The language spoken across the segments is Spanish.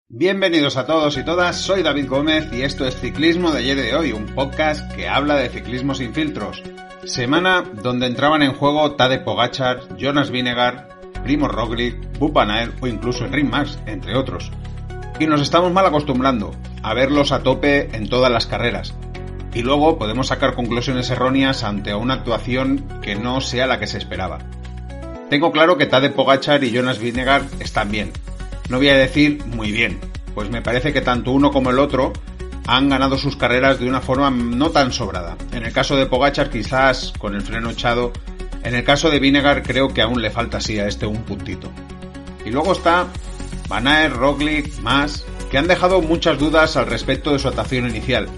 Bienvenidos a todos y todas, soy David Gómez y esto es Ciclismo de ayer y de hoy, un podcast que habla de ciclismo sin filtros. Semana donde entraban en juego Tadej Pogačar, Jonas Vingegaard, Primož Roglič, Wout van Aert o incluso Enric Mas, entre otros. Y nos estamos mal acostumbrando a verlos a tope en todas las carreras. Y luego podemos sacar conclusiones erróneas ante una actuación que no sea la que se esperaba. Tengo claro que Tadej Pogačar y Jonas Vingegaard están bien. No voy a decir muy bien, pues me parece que tanto uno como el otro han ganado sus carreras de una forma no tan sobrada. En el caso de Pogačar quizás con el freno echado, en el caso de Vingegaard creo que aún le falta así a este un puntito. Y luego está Van Aert, Roglič, Mas, que han dejado muchas dudas al respecto de su actuación inicial.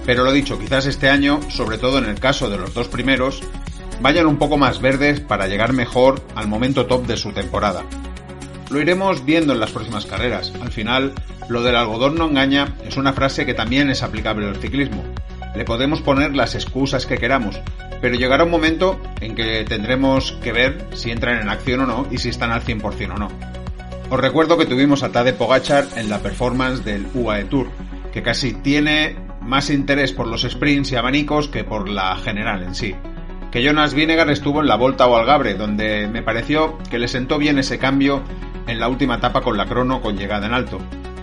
Pero lo dicho, quizás este año, sobre todo en el caso de los dos primeros, vayan un poco más verdes para llegar mejor al momento top de su temporada. Lo iremos viendo en las próximas carreras. Al final, lo del algodón no engaña es una frase que también es aplicable al ciclismo. Le podemos poner las excusas que queramos, pero llegará un momento en que tendremos que ver si entran en acción o no y si están al 100% o no. Os recuerdo que tuvimos a Tadej Pogačar en la performance del UAE Tour, que casi tiene más interés por los sprints y abanicos que por la general en sí. Que Jonas Vingegaard estuvo en la Volta ao Algarve, donde me pareció que le sentó bien ese cambio en la última etapa con la crono con llegada en alto.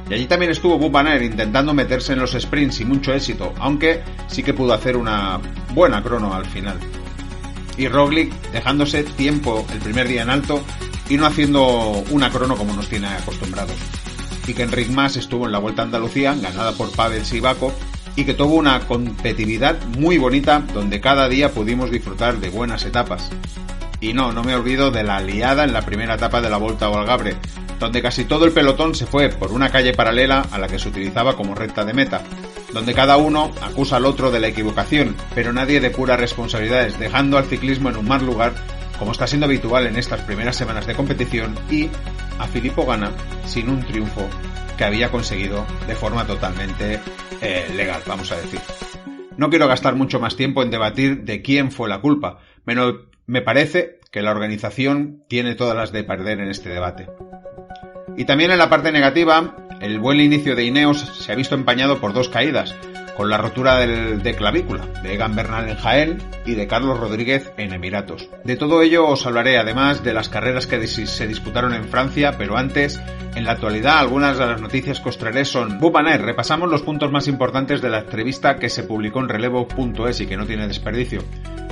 Y allí también estuvo Wout van Aert intentando meterse en los sprints y mucho éxito, aunque sí que pudo hacer una buena crono al final. Y Roglič dejándose tiempo el primer día en alto y no haciendo una crono como nos tiene acostumbrados. Y que Enric Mas estuvo en la Vuelta a Andalucía, ganada por Pavel Sivakov, y que tuvo una competitividad muy bonita donde cada día pudimos disfrutar de buenas etapas. Y no me olvido de la liada en la primera etapa de la Volta ao Algarve, donde casi todo el pelotón se fue por una calle paralela a la que se utilizaba como recta de meta, donde cada uno acusa al otro de la equivocación, pero nadie de puras responsabilidades, dejando al ciclismo en un mal lugar, como está siendo habitual en estas primeras semanas de competición, y a Filippo Ganna sin un triunfo que había conseguido de forma totalmente legal, vamos a decir. No quiero gastar mucho más tiempo en debatir de quién fue la culpa, pero me parece que la organización tiene todas las de perder en este debate. Y también en la parte negativa, el buen inicio de Ineos se ha visto empañado por dos caídas, con la rotura de clavícula de Egan Bernal en Jaén y de Carlos Rodríguez en Emiratos. De todo ello os hablaré además de las carreras que se disputaron en Francia, pero antes, en la actualidad, algunas de las noticias que os traeré son Wout van Aert. Repasamos los puntos más importantes de la entrevista que se publicó en relevo.es y que no tiene desperdicio.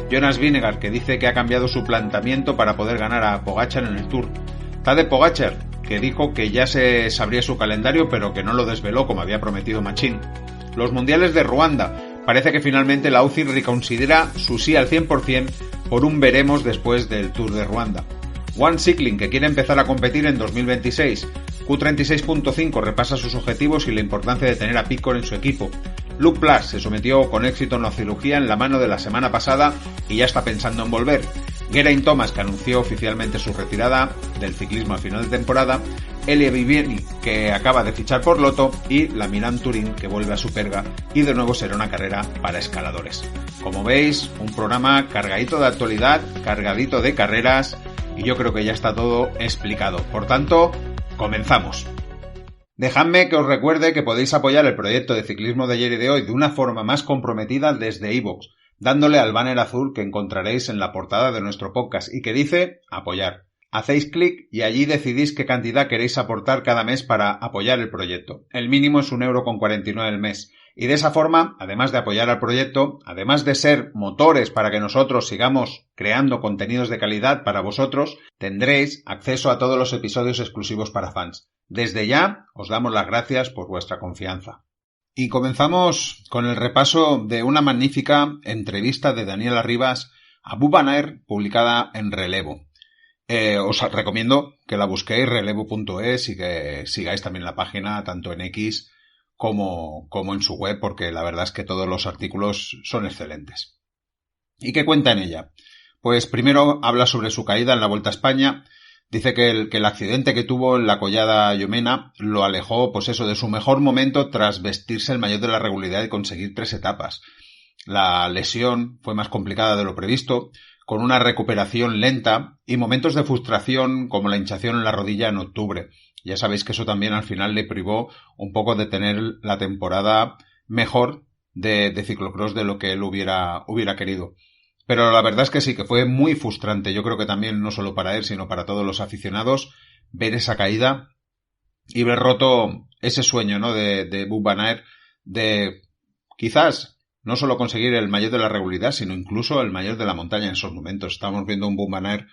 Jonas Vingegaard, que dice que ha cambiado su planteamiento para poder ganar a Pogačar en el Tour. Tadej Pogačar, que dijo que ya se sabría su calendario pero que no lo desveló como había prometido Machín. Los mundiales de Ruanda. Parece que finalmente la UCI reconsidera su sí al 100% por un veremos después del Tour de Ruanda. One Cycling, que quiere empezar a competir en 2026. Q36.5 repasa sus objetivos y la importancia de tener a Picor en su equipo. Luke Plus se sometió con éxito a una cirugía en la mano de la semana pasada y ya está pensando en volver. Geraint Thomas, que anunció oficialmente su retirada del ciclismo a final de temporada. Elia Viviani, que acaba de fichar por Lotto, y la Milán-Turín, que vuelve a Superga y de nuevo será una carrera para escaladores. Como veis, un programa cargadito de actualidad, cargadito de carreras, y yo creo que ya está todo explicado. Por tanto, comenzamos. Dejadme que os recuerde que podéis apoyar el proyecto de Ciclismo de ayer y de hoy de una forma más comprometida desde iVoox, dándole al banner azul que encontraréis en la portada de nuestro podcast y que dice apoyar. Hacéis clic y allí decidís qué cantidad queréis aportar cada mes para apoyar el proyecto. El mínimo es 1,49€ el mes. Y de esa forma, además de apoyar al proyecto, además de ser motores para que nosotros sigamos creando contenidos de calidad para vosotros, tendréis acceso a todos los episodios exclusivos para fans. Desde ya, os damos las gracias por vuestra confianza. Y comenzamos con el repaso de una magnífica entrevista de Daniel Arribas a Wout van Aert, publicada en Relevo. Os recomiendo que la busquéis, relevo.es, y que sigáis también la página tanto en X como en su web, porque la verdad es que todos los artículos son excelentes. ¿Y qué cuenta en ella? Pues primero habla sobre su caída en la Vuelta a España, Dice que el accidente que tuvo en la Collada Lomena lo alejó, pues eso, de su mejor momento tras vestirse el maillot de la regularidad y conseguir 3 etapas. La lesión fue más complicada de lo previsto, con una recuperación lenta y momentos de frustración como la hinchazón en la rodilla en octubre. Ya sabéis que eso también al final le privó un poco de tener la temporada mejor de ciclocross de lo que él hubiera querido. Pero la verdad es que sí, que fue muy frustrante. Yo creo que también no solo para él, sino para todos los aficionados, ver esa caída y ver roto ese sueño, ¿no? De Wout van Aert, de quizás no solo conseguir el maillot de la regularidad, sino incluso el maillot de la montaña en esos momentos. Estamos viendo un Wout van Aert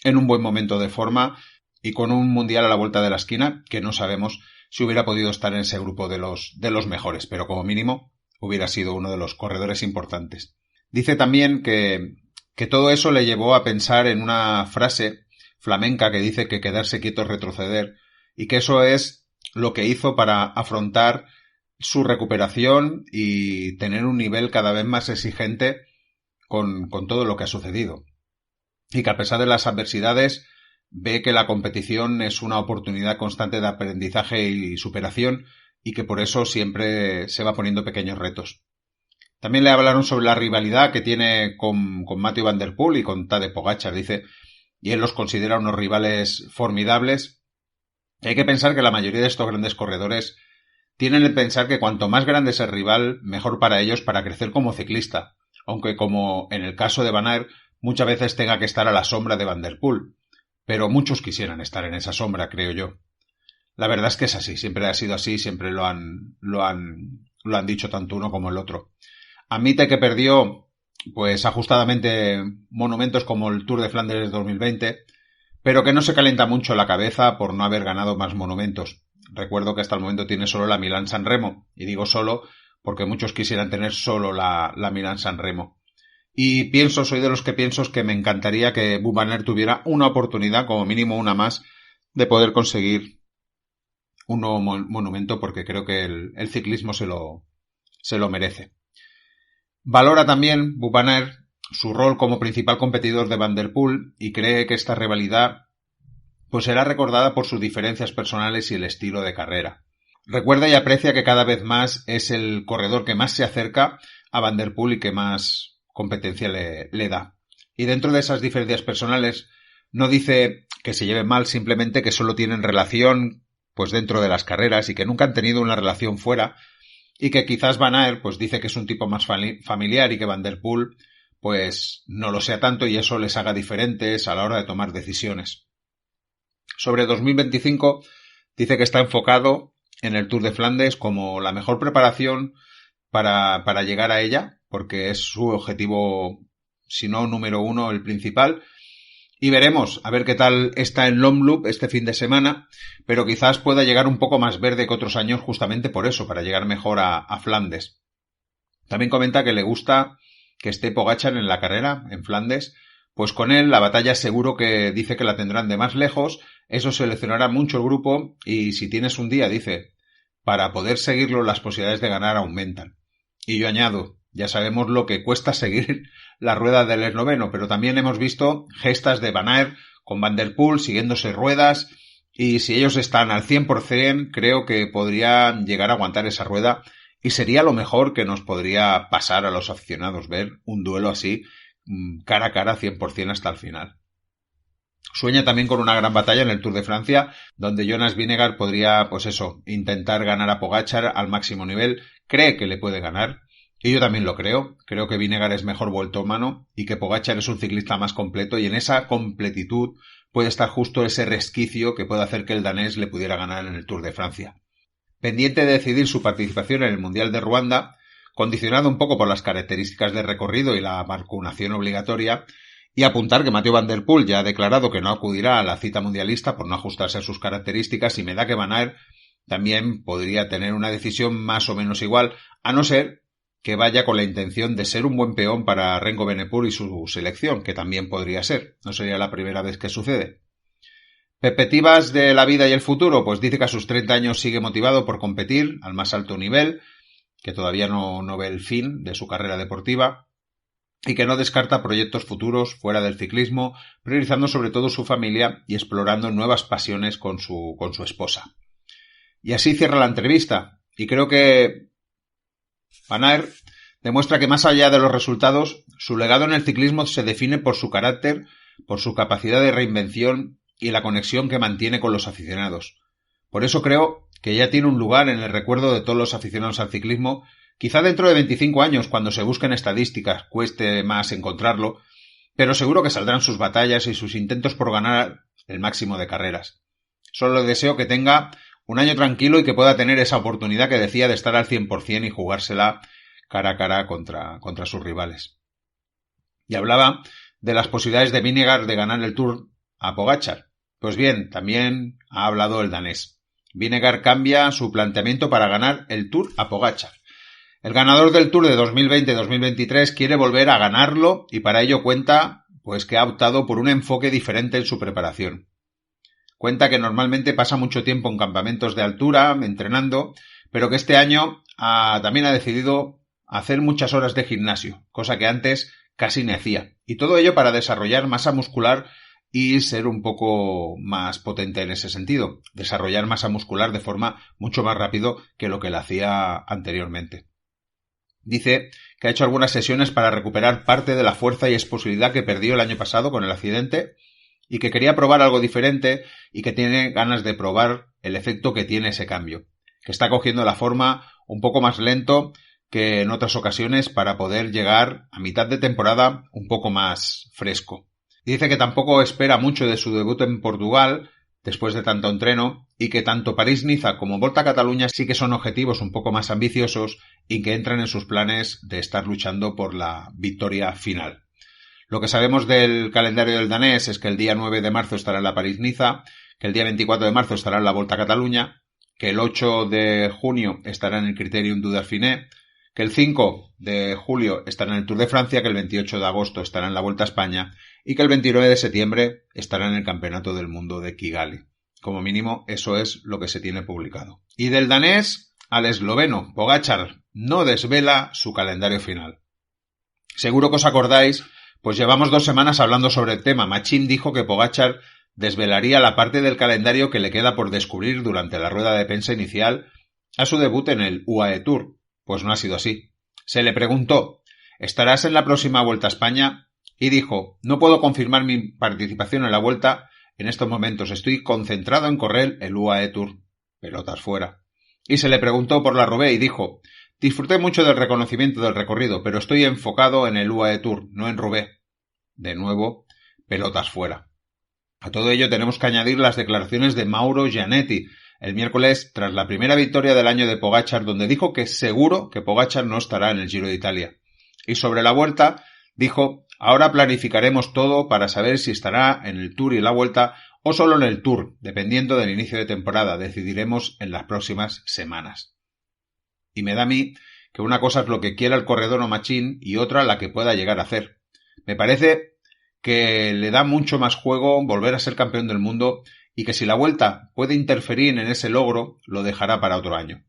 en un buen momento de forma y con un mundial a la vuelta de la esquina, que no sabemos si hubiera podido estar en ese grupo de los mejores, pero como mínimo hubiera sido uno de los corredores importantes. Dice también que todo eso le llevó a pensar en una frase flamenca que dice que quedarse quieto es retroceder, y que eso es lo que hizo para afrontar su recuperación y tener un nivel cada vez más exigente con todo lo que ha sucedido. Y que a pesar de las adversidades ve que la competición es una oportunidad constante de aprendizaje y superación y que por eso siempre se va poniendo pequeños retos. También le hablaron sobre la rivalidad que tiene con Mathieu van der Poel y con Tadej Pogačar, dice, y él los considera unos rivales formidables. Hay que pensar que la mayoría de estos grandes corredores tienen el pensar que cuanto más grande es el rival, mejor para ellos para crecer como ciclista, aunque como en el caso de Van Aert, muchas veces tenga que estar a la sombra de Van der Poel, pero muchos quisieran estar en esa sombra, creo yo. La verdad es que es así, siempre ha sido así, siempre lo han dicho tanto uno como el otro. Admite que perdió, pues ajustadamente, monumentos como el Tour de Flandes 2020, pero que no se calienta mucho la cabeza por no haber ganado más monumentos. Recuerdo que hasta el momento tiene solo la Milán-San Remo, y digo solo porque muchos quisieran tener solo la Milán-San Remo. Y soy de los que pienso que me encantaría que Wout van Aert tuviera una oportunidad, como mínimo una más, de poder conseguir un nuevo monumento, porque creo que el ciclismo se lo merece. Valora también Wout van Aert su rol como principal competidor de Van der Poel y cree que esta rivalidad pues será recordada por sus diferencias personales y el estilo de carrera. Recuerda y aprecia que cada vez más es el corredor que más se acerca a Van der Poel y que más competencia le da. Y dentro de esas diferencias personales no dice que se lleven mal, simplemente que solo tienen relación pues dentro de las carreras y que nunca han tenido una relación fuera, y que quizás Van Aert pues dice que es un tipo más familiar y que Van der Poel pues no lo sea tanto y eso les haga diferentes a la hora de tomar decisiones. Sobre 2025 dice que está enfocado en el Tour de Flandes como la mejor preparación para llegar a ella, porque es su objetivo, si no número uno, el principal. Y veremos a ver qué tal está en Lomloop este fin de semana, pero quizás pueda llegar un poco más verde que otros años justamente por eso, para llegar mejor a Flandes. También comenta que le gusta que esté Pogačar en la carrera, en Flandes, pues con él la batalla seguro que dice que la tendrán de más lejos, eso seleccionará mucho el grupo y si tienes un día, dice, para poder seguirlo las posibilidades de ganar aumentan. Y yo añado, ya sabemos lo que cuesta seguir la rueda del esloveno, pero también hemos visto gestas de Van Aert con Van der Poel siguiéndose ruedas y si ellos están al 100% creo que podrían llegar a aguantar esa rueda y sería lo mejor que nos podría pasar a los aficionados ver un duelo así cara a cara 100% hasta el final. Sueña también con una gran batalla en el Tour de Francia, donde Jonas Vingegaard podría, pues eso, intentar ganar a Pogačar al máximo nivel. Cree que le puede ganar. Y yo también lo creo. Creo que Vingegaard es mejor vueltómano y que Pogačar es un ciclista más completo y en esa completitud puede estar justo ese resquicio que puede hacer que el danés le pudiera ganar en el Tour de Francia. Pendiente de decidir su participación en el Mundial de Ruanda, condicionado un poco por las características de recorrido y la vacunación obligatoria, y apuntar que Mathieu van der Poel ya ha declarado que no acudirá a la cita mundialista por no ajustarse a sus características y me da que Van Aert también podría tener una decisión más o menos igual, a no ser que vaya con la intención de ser un buen peón para Remco Evenepoel y su selección, que también podría ser. No sería la primera vez que sucede. Perspectivas de la vida y el futuro, pues dice que a sus 30 años sigue motivado por competir al más alto nivel, que todavía no ve el fin de su carrera deportiva, y que no descarta proyectos futuros fuera del ciclismo, priorizando sobre todo su familia y explorando nuevas pasiones con su esposa. Y así cierra la entrevista, y creo que Van Aert demuestra que más allá de los resultados, su legado en el ciclismo se define por su carácter, por su capacidad de reinvención y la conexión que mantiene con los aficionados. Por eso creo que ya tiene un lugar en el recuerdo de todos los aficionados al ciclismo. Quizá dentro de 25 años, cuando se busquen estadísticas, cueste más encontrarlo, pero seguro que saldrán sus batallas y sus intentos por ganar el máximo de carreras. Solo deseo que tenga un año tranquilo y que pueda tener esa oportunidad que decía de estar al 100% y jugársela cara a cara contra sus rivales. Y hablaba de las posibilidades de Vingegaard de ganar el Tour a Pogačar. Pues bien, también ha hablado el danés. Vingegaard cambia su planteamiento para ganar el Tour a Pogačar. El ganador del Tour de 2020-2023 quiere volver a ganarlo y para ello cuenta pues que ha optado por un enfoque diferente en su preparación. Cuenta que normalmente pasa mucho tiempo en campamentos de altura, entrenando, pero que este año también ha decidido hacer muchas horas de gimnasio, cosa que antes casi ni hacía. Y todo ello para desarrollar masa muscular y ser un poco más potente en ese sentido. Desarrollar masa muscular de forma mucho más rápido que lo que le hacía anteriormente. Dice que ha hecho algunas sesiones para recuperar parte de la fuerza y explosividad que perdió el año pasado con el accidente y que quería probar algo diferente y que tiene ganas de probar el efecto que tiene ese cambio. Que está cogiendo la forma un poco más lento que en otras ocasiones para poder llegar a mitad de temporada un poco más fresco. Dice que tampoco espera mucho de su debut en Portugal después de tanto entreno y que tanto París-Niza como Volta a Cataluña sí que son objetivos un poco más ambiciosos y que entran en sus planes de estar luchando por la victoria final. Lo que sabemos del calendario del danés es que el día 9 de marzo estará en la París-Niza, que el día 24 de marzo estará en la Volta a Cataluña, que el 8 de junio estará en el Critérium du Dauphiné, que el 5 de julio estará en el Tour de Francia, que el 28 de agosto estará en la Vuelta a España y que el 29 de septiembre estará en el Campeonato del Mundo de Kigali. Como mínimo, eso es lo que se tiene publicado. Y del danés al esloveno, Pogačar no desvela su calendario final. Seguro que os acordáis, pues llevamos 2 semanas hablando sobre el tema. Machín dijo que Pogačar desvelaría la parte del calendario que le queda por descubrir durante la rueda de prensa inicial a su debut en el UAE Tour. Pues no ha sido así. Se le preguntó, ¿estarás en la próxima Vuelta a España? Y dijo, no puedo confirmar mi participación en la Vuelta en estos momentos. Estoy concentrado en correr el UAE Tour. Pelotas fuera. Y se le preguntó por la Roubaix y dijo, disfruté mucho del reconocimiento del recorrido, pero estoy enfocado en el UAE Tour, no en Roubaix. De nuevo, pelotas fuera. A todo ello tenemos que añadir las declaraciones de Mauro Gianetti, el miércoles tras la primera victoria del año de Pogačar, donde dijo que seguro que Pogačar no estará en el Giro de Italia. Y sobre la Vuelta, dijo, ahora planificaremos todo para saber si estará en el Tour y la Vuelta o solo en el Tour, dependiendo del inicio de temporada, decidiremos en las próximas semanas. Y me da a mí que una cosa es lo que quiera el corredor o Machín y otra la que pueda llegar a hacer. Me parece que le da mucho más juego volver a ser campeón del mundo y que si la Vuelta puede interferir en ese logro, lo dejará para otro año.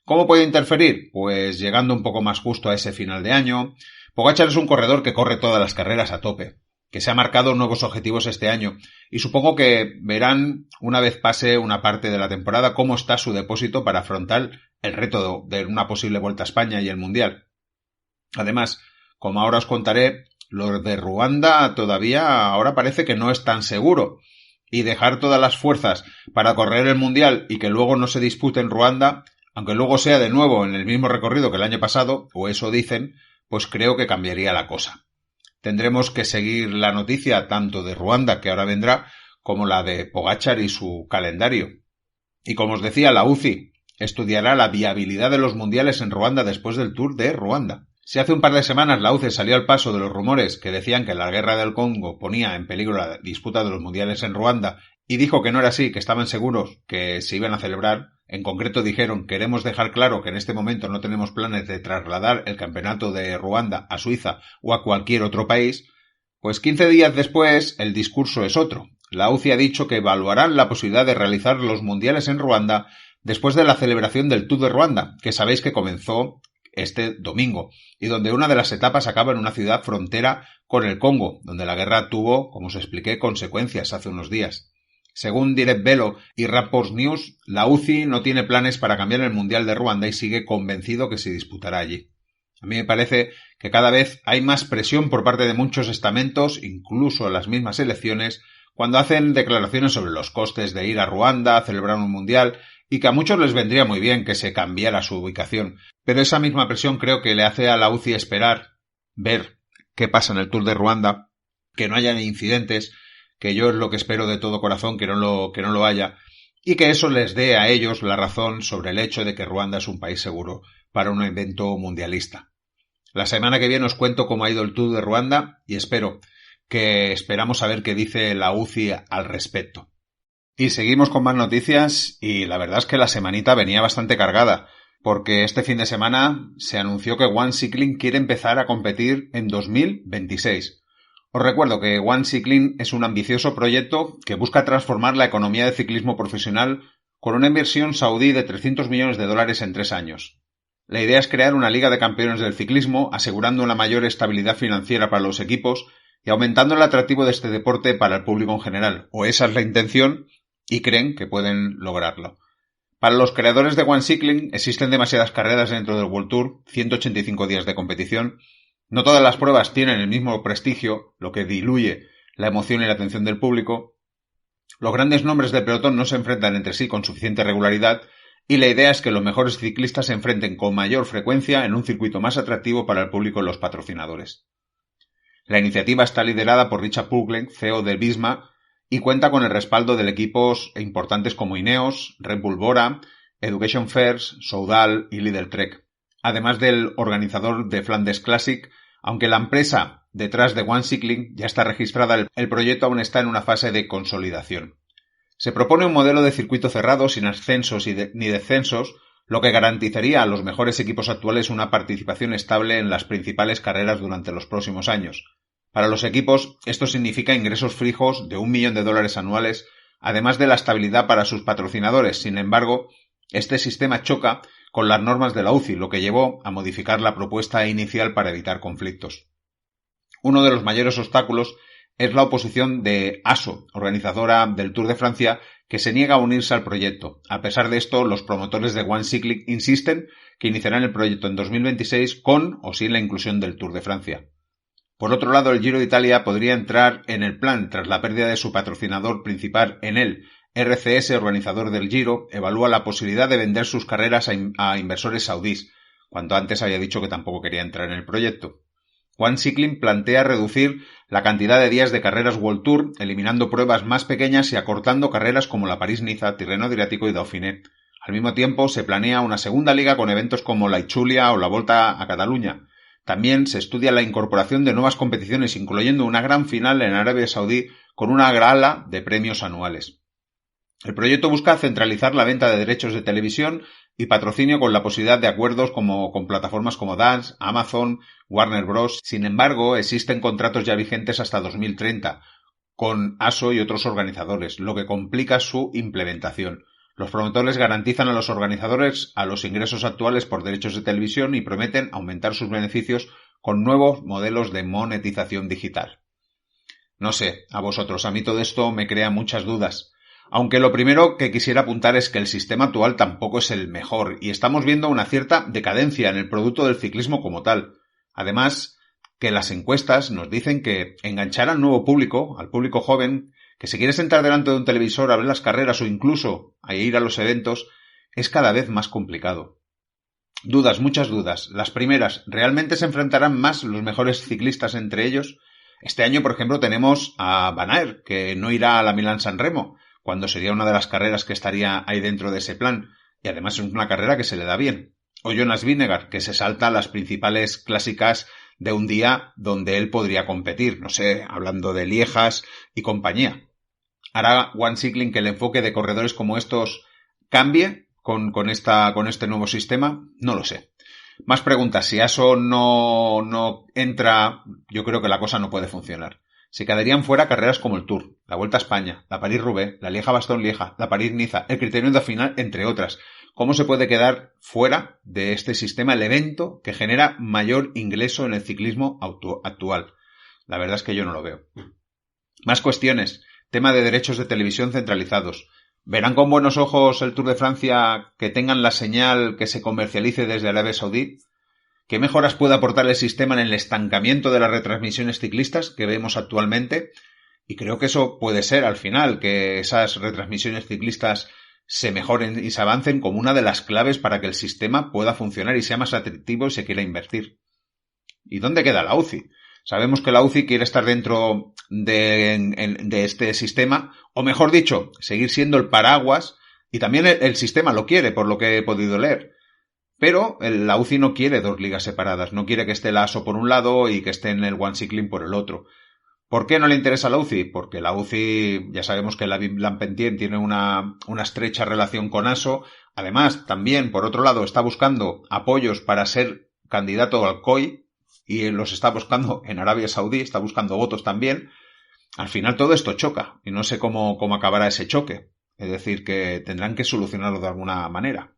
¿Cómo puede interferir? Pues llegando un poco más justo a ese final de año. Pogačar es un corredor que corre todas las carreras a tope, que se ha marcado nuevos objetivos este año y supongo que verán una vez pase una parte de la temporada cómo está su depósito para afrontar el reto de una posible Vuelta a España y el Mundial. Además, como ahora os contaré, lo de Ruanda todavía ahora parece que no es tan seguro. Y dejar todas las fuerzas para correr el Mundial y que luego no se dispute en Ruanda, aunque luego sea de nuevo en el mismo recorrido que el año pasado, o eso dicen, pues creo que cambiaría la cosa. Tendremos que seguir la noticia tanto de Ruanda, que ahora vendrá, como la de Pogačar y su calendario. Y como os decía, la UCI estudiará la viabilidad de los mundiales en Ruanda después del Tour de Ruanda. Si hace un par de semanas la UCI salió al paso de los rumores que decían que la guerra del Congo ponía en peligro la disputa de los mundiales en Ruanda y dijo que no era así, que estaban seguros que se iban a celebrar, en concreto dijeron queremos dejar claro que en este momento no tenemos planes de trasladar el campeonato de Ruanda a Suiza o a cualquier otro país, pues 15 días después el discurso es otro. La UCI ha dicho que evaluarán la posibilidad de realizar los mundiales en Ruanda después de la celebración del Tour de Ruanda, que sabéis que comenzó este domingo, y donde una de las etapas acaba en una ciudad frontera con el Congo, donde la guerra tuvo, como os expliqué, consecuencias hace unos días. Según Direct Velo y Rapport News, la UCI no tiene planes para cambiar el Mundial de Ruanda y sigue convencido que se disputará allí. A mí me parece que cada vez hay más presión por parte de muchos estamentos, incluso en las mismas elecciones, cuando hacen declaraciones sobre los costes de ir a Ruanda a celebrar un mundial y que a muchos les vendría muy bien que se cambiara su ubicación. Pero esa misma presión creo que le hace a la UCI esperar, ver qué pasa en el Tour de Ruanda, que no haya incidentes, que yo es lo que espero de todo corazón, que no lo haya, y que eso les dé a ellos la razón sobre el hecho de que Ruanda es un país seguro para un evento mundialista. La semana que viene os cuento cómo ha ido el Tour de Ruanda y esperamos a ver qué dice la UCI al respecto. Y seguimos con más noticias y la verdad es que la semanita venía bastante cargada, porque este fin de semana se anunció que One Cycling quiere empezar a competir en 2026. Os recuerdo que One Cycling es un ambicioso proyecto que busca transformar la economía del ciclismo profesional con una inversión saudí de $300 millones en 3 años. La idea es crear una liga de campeones del ciclismo, asegurando una mayor estabilidad financiera para los equipos y aumentando el atractivo de este deporte para el público en general. O esa es la intención y creen que pueden lograrlo. Para los creadores de One Cycling existen demasiadas carreras dentro del World Tour, 185 días de competición. No todas las pruebas tienen el mismo prestigio, lo que diluye la emoción y la atención del público. Los grandes nombres del pelotón no se enfrentan entre sí con suficiente regularidad y la idea es que los mejores ciclistas se enfrenten con mayor frecuencia en un circuito más atractivo para el público y los patrocinadores. La iniciativa está liderada por Richard Puglen, CEO de Visma, y cuenta con el respaldo de equipos importantes como Ineos, Red Bull Bora, Education First, Soudal y Lidl Trek. Además del organizador de Flanders Classic, aunque la empresa detrás de One Cycling ya está registrada, el proyecto aún está en una fase de consolidación. Se propone un modelo de circuito cerrado sin ascensos ni descensos, lo que garantizaría a los mejores equipos actuales una participación estable en las principales carreras durante los próximos años. Para los equipos, esto significa ingresos fijos de $1 millón anuales, además de la estabilidad para sus patrocinadores. Sin embargo, este sistema choca con las normas de la UCI, lo que llevó a modificar la propuesta inicial para evitar conflictos. Uno de los mayores obstáculos es la oposición de ASO, organizadora del Tour de Francia, que se niega a unirse al proyecto. A pesar de esto, los promotores de One Cycling insisten que iniciarán el proyecto en 2026 con o sin la inclusión del Tour de Francia. Por otro lado, el Giro de Italia podría entrar en el plan tras la pérdida de su patrocinador principal en él. RCS, organizador del Giro, evalúa la posibilidad de vender sus carreras a inversores saudíes, cuando antes había dicho que tampoco quería entrar en el proyecto. One Cycling plantea reducir la cantidad de días de carreras World Tour, eliminando pruebas más pequeñas y acortando carreras como la París-Niza, Tirreno Adriático y Dauphiné. Al mismo tiempo, se planea una segunda liga con eventos como la Itzulia o la Volta a Cataluña. También se estudia la incorporación de nuevas competiciones, incluyendo una gran final en Arabia Saudí con una gala de premios anuales. El proyecto busca centralizar la venta de derechos de televisión y patrocinio con la posibilidad de acuerdos con plataformas como Dance, Amazon, Warner Bros. Sin embargo, existen contratos ya vigentes hasta 2030 con ASO y otros organizadores, lo que complica su implementación. Los promotores garantizan a los organizadores a los ingresos actuales por derechos de televisión y prometen aumentar sus beneficios con nuevos modelos de monetización digital. No sé, a vosotros, a mí todo esto me crea muchas dudas. Aunque lo primero que quisiera apuntar es que el sistema actual tampoco es el mejor y estamos viendo una cierta decadencia en el producto del ciclismo como tal. Además, que las encuestas nos dicen que enganchar al nuevo público, al público joven, que se quiere sentar delante de un televisor a ver las carreras o incluso a ir a los eventos, es cada vez más complicado. Dudas, muchas dudas. Las primeras, ¿realmente se enfrentarán más los mejores ciclistas entre ellos? Este año, por ejemplo, tenemos a Van Aert, que no irá a la Milán-San Remo, cuando sería una de las carreras que estaría ahí dentro de ese plan, y además es una carrera que se le da bien. O Jonas Vingegaard, que se salta las principales clásicas de un día donde él podría competir, no sé, hablando de Liejas y compañía. ¿Hará One Cycling que el enfoque de corredores como estos cambie con este nuevo sistema? No lo sé. Más preguntas. Si ASO no entra, yo creo que la cosa no puede funcionar. Se quedarían fuera carreras como el Tour, la Vuelta a España, la París-Roubaix, la Lieja-Bastogne-Lieja, la París-Niza, el Criterium Dauphiné, entre otras, ¿cómo se puede quedar fuera de este sistema el evento que genera mayor ingreso en el ciclismo actual? La verdad es que yo no lo veo. Más cuestiones. Tema de derechos de televisión centralizados. ¿Verán con buenos ojos el Tour de Francia que tengan la señal que se comercialice desde Arabia Saudí? ¿Qué mejoras puede aportar el sistema en el estancamiento de las retransmisiones ciclistas que vemos actualmente? Y creo que eso puede ser al final, que esas retransmisiones ciclistas se mejoren y se avancen como una de las claves para que el sistema pueda funcionar y sea más atractivo y se quiera invertir. ¿Y dónde queda la UCI? Sabemos que la UCI quiere estar dentro de este sistema, o mejor dicho, seguir siendo el paraguas, y también el sistema lo quiere, por lo que he podido leer. Pero la UCI no quiere dos ligas separadas, no quiere que esté la ASO por un lado y que esté en el One Cycling por el otro. ¿Por qué no le interesa a la UCI? Porque la UCI, ya sabemos que la Blancpain tiene una estrecha relación con ASO. Además, también, por otro lado, está buscando apoyos para ser candidato al COI, y los está buscando en Arabia Saudí, está buscando votos también. Al final todo esto choca, y no sé cómo acabará ese choque. Es decir, que tendrán que solucionarlo de alguna manera.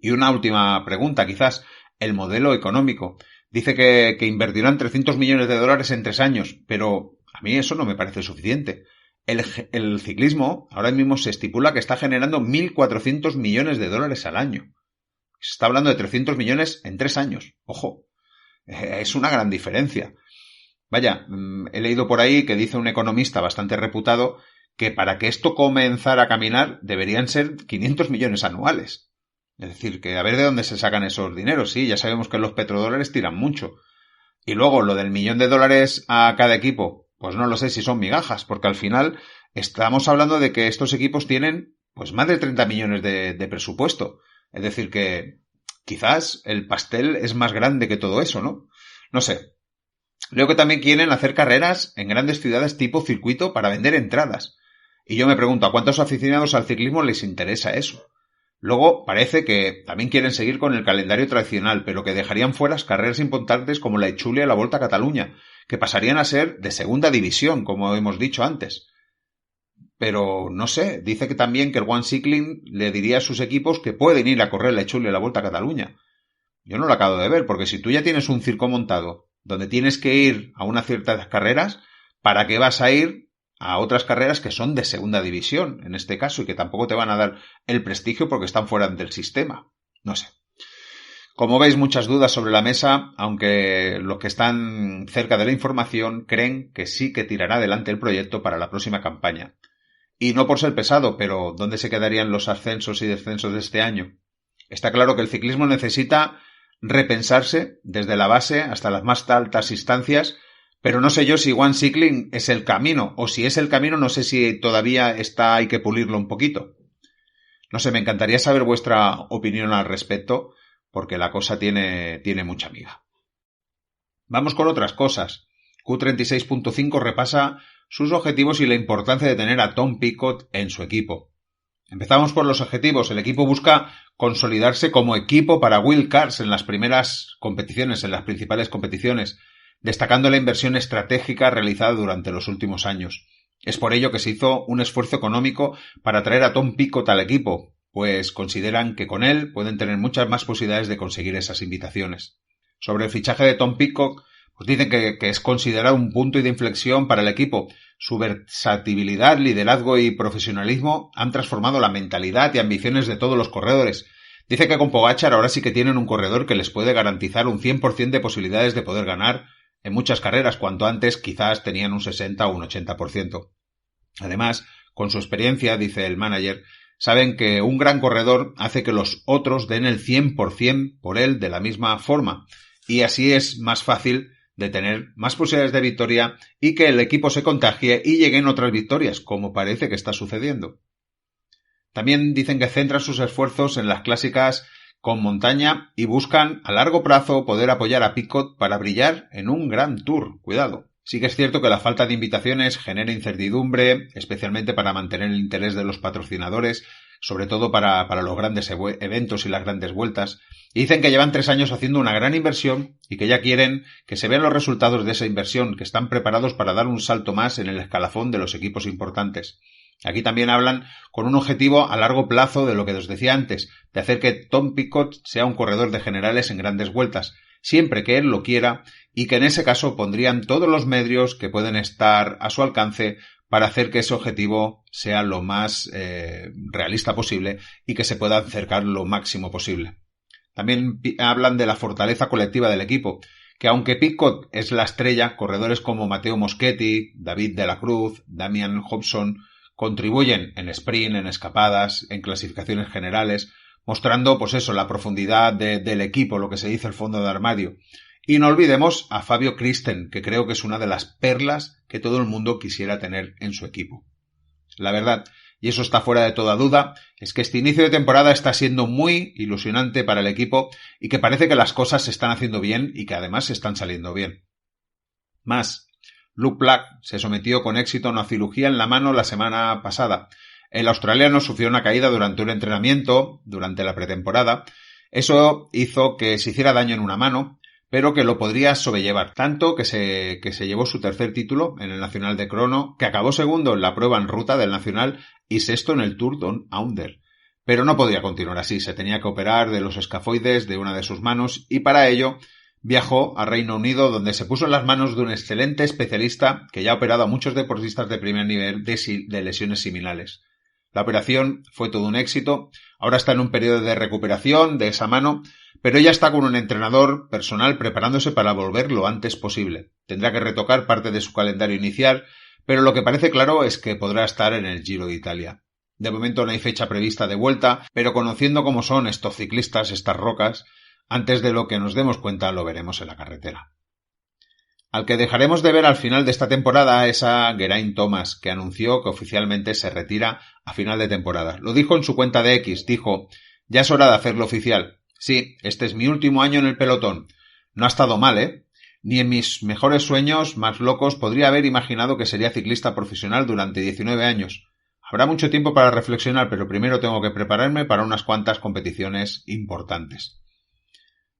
Y una última pregunta, quizás, el modelo económico. Dice que invertirán 300 millones de dólares en 3 años, pero a mí eso no me parece suficiente. El ciclismo ahora mismo se estipula que está generando 1.400 millones de dólares al año. Se está hablando de 300 millones en 3 años. Ojo. Es una gran diferencia. Vaya, he leído por ahí que dice un economista bastante reputado que para que esto comenzara a caminar deberían ser 500 millones anuales. Es decir, que a ver de dónde se sacan esos dineros. Sí, ya sabemos que los petrodólares tiran mucho. Y luego lo del $1.000.000 a cada equipo, pues no lo sé si son migajas, porque al final estamos hablando de que estos equipos tienen pues más de 30 millones de presupuesto. Es decir, que quizás el pastel es más grande que todo eso, ¿no? No sé. Creo que también quieren hacer carreras en grandes ciudades tipo circuito para vender entradas. Y yo me pregunto, ¿a cuántos aficionados al ciclismo les interesa eso? Luego parece que también quieren seguir con el calendario tradicional, pero que dejarían fuera carreras importantes como la Etxulia y la Volta a Cataluña, que pasarían a ser de segunda división, como hemos dicho antes. Pero no sé, dice que también que el One Cycling le diría a sus equipos que pueden ir a correr la Etxulia y la Volta a Cataluña. Yo no lo acabo de ver, porque si tú ya tienes un circo montado donde tienes que ir a unas ciertas carreras, ¿para qué vas a ir a otras carreras que son de segunda división, en este caso, y que tampoco te van a dar el prestigio porque están fuera del sistema? No sé. Como veis, muchas dudas sobre la mesa, aunque los que están cerca de la información creen que sí que tirará adelante el proyecto para la próxima campaña. Y no por ser pesado, pero ¿dónde se quedarían los ascensos y descensos de este año? Está claro que el ciclismo necesita repensarse desde la base hasta las más altas instancias, pero no sé yo si One Cycling es el camino, o si es el camino no sé si todavía hay que pulirlo un poquito. No sé, me encantaría saber vuestra opinión al respecto, porque la cosa tiene mucha miga. Vamos con otras cosas. Q36.5 repasa sus objetivos y la importancia de tener a Tom Pidcock en su equipo. Empezamos por los objetivos. El equipo busca consolidarse como equipo para wildcards en las primeras competiciones, en las principales competiciones, destacando la inversión estratégica realizada durante los últimos años. Es por ello que se hizo un esfuerzo económico para traer a Tom Pidcock al equipo, pues consideran que con él pueden tener muchas más posibilidades de conseguir esas invitaciones. Sobre el fichaje de Tom Pidcock, pues dicen que es considerado un punto de inflexión para el equipo. Su versatilidad, liderazgo y profesionalismo han transformado la mentalidad y ambiciones de todos los corredores. Dice que con Pogačar ahora sí que tienen un corredor que les puede garantizar un 100% de posibilidades de poder ganar en muchas carreras, cuanto antes quizás tenían un 60 o un 80%. Además, con su experiencia, dice el manager, saben que un gran corredor hace que los otros den el 100% por él de la misma forma, y así es más fácil de tener más posibilidades de victoria y que el equipo se contagie y lleguen otras victorias, como parece que está sucediendo. También dicen que centran sus esfuerzos en las clásicas con montaña y buscan a largo plazo poder apoyar a Pidcock para brillar en un gran Tour. Cuidado. Sí que es cierto que la falta de invitaciones genera incertidumbre, especialmente para mantener el interés de los patrocinadores, sobre todo para los grandes eventos y las grandes vueltas. Y dicen que llevan 3 años haciendo una gran inversión y que ya quieren que se vean los resultados de esa inversión, que están preparados para dar un salto más en el escalafón de los equipos importantes. Aquí también hablan con un objetivo a largo plazo de lo que os decía antes, de hacer que Tom Pidcock sea un corredor de generales en grandes vueltas, siempre que él lo quiera, y que en ese caso pondrían todos los medios que pueden estar a su alcance para hacer que ese objetivo sea lo más realista posible y que se pueda acercar lo máximo posible. También hablan de la fortaleza colectiva del equipo, que aunque Pidcock es la estrella, corredores como Matteo Moschetti, David de la Cruz, Damian Hobson contribuyen en sprint, en escapadas, en clasificaciones generales, mostrando pues eso, la profundidad del equipo, lo que se dice el fondo de armario. Y no olvidemos a Fabio Kristen, que creo que es una de las perlas que todo el mundo quisiera tener en su equipo. La verdad, y eso está fuera de toda duda, es que este inicio de temporada está siendo muy ilusionante para el equipo y que parece que las cosas se están haciendo bien y que además se están saliendo bien. Más, Luke Black se sometió con éxito a una cirugía en la mano la semana pasada. El australiano sufrió una caída durante un entrenamiento, durante la pretemporada. Eso hizo que se hiciera daño en una mano, pero que lo podría sobrellevar, tanto que se llevó su tercer título en el Nacional de Crono, que acabó segundo en la prueba en ruta del Nacional y sexto en el Tour Down Under. Pero no podía continuar así, se tenía que operar de los escafoides de una de sus manos y para ello viajó a Reino Unido, donde se puso en las manos de un excelente especialista que ya ha operado a muchos deportistas de primer nivel de lesiones similares. La operación fue todo un éxito, ahora está en un periodo de recuperación de esa mano, pero ya está con un entrenador personal preparándose para volver lo antes posible. Tendrá que retocar parte de su calendario inicial, pero lo que parece claro es que podrá estar en el Giro de Italia. De momento no hay fecha prevista de vuelta, pero conociendo cómo son estos ciclistas, estas rocas, antes de lo que nos demos cuenta lo veremos en la carretera. Al que dejaremos de ver al final de esta temporada es a Geraint Thomas, que anunció que oficialmente se retira a final de temporada. Lo dijo en su cuenta de X, dijo, ya es hora de hacerlo oficial. Sí, este es mi último año en el pelotón. No ha estado mal, ¿eh? Ni en mis mejores sueños más locos podría haber imaginado que sería ciclista profesional durante 19 años. Habrá mucho tiempo para reflexionar, pero primero tengo que prepararme para unas cuantas competiciones importantes.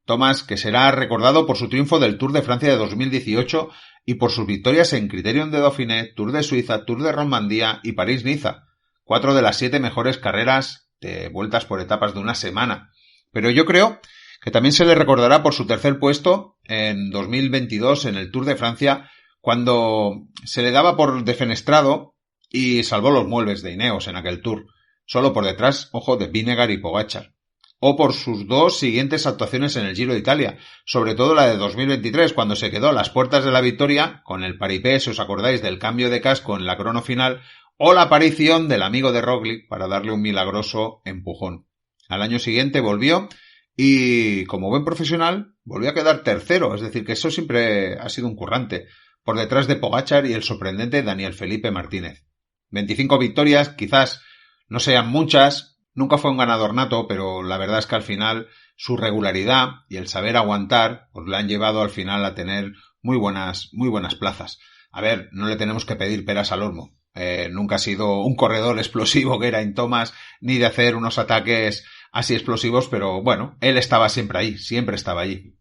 Thomas, que será recordado por su triunfo del Tour de Francia de 2018 y por sus victorias en Criterium de Dauphiné, Tour de Suiza, Tour de Romandía y París-Niza, 4 de las 7 mejores carreras de vueltas por etapas de una semana. Pero yo creo que también se le recordará por su tercer puesto en 2022 en el Tour de Francia, cuando se le daba por defenestrado y salvó los muebles de Ineos en aquel Tour, solo por detrás, ojo, de Vingegaard y Pogačar. O por sus dos siguientes actuaciones en el Giro de Italia, sobre todo la de 2023, cuando se quedó a las puertas de la victoria, con el paripé, si os acordáis, del cambio de casco en la crono final, o la aparición del amigo de Roglic para darle un milagroso empujón. Al año siguiente volvió y, como buen profesional, volvió a quedar tercero, es decir, que eso siempre ha sido un currante, por detrás de Pogačar y el sorprendente Daniel Felipe Martínez. 25 victorias, quizás no sean muchas. Nunca fue un ganador nato, pero la verdad es que al final su regularidad y el saber aguantar pues le han llevado al final a tener muy buenas plazas. A ver, no le tenemos que pedir peras al olmo. Nunca ha sido un corredor explosivo Geraint Thomas, ni de hacer unos ataques así explosivos, pero bueno, él estaba siempre ahí, siempre estaba allí.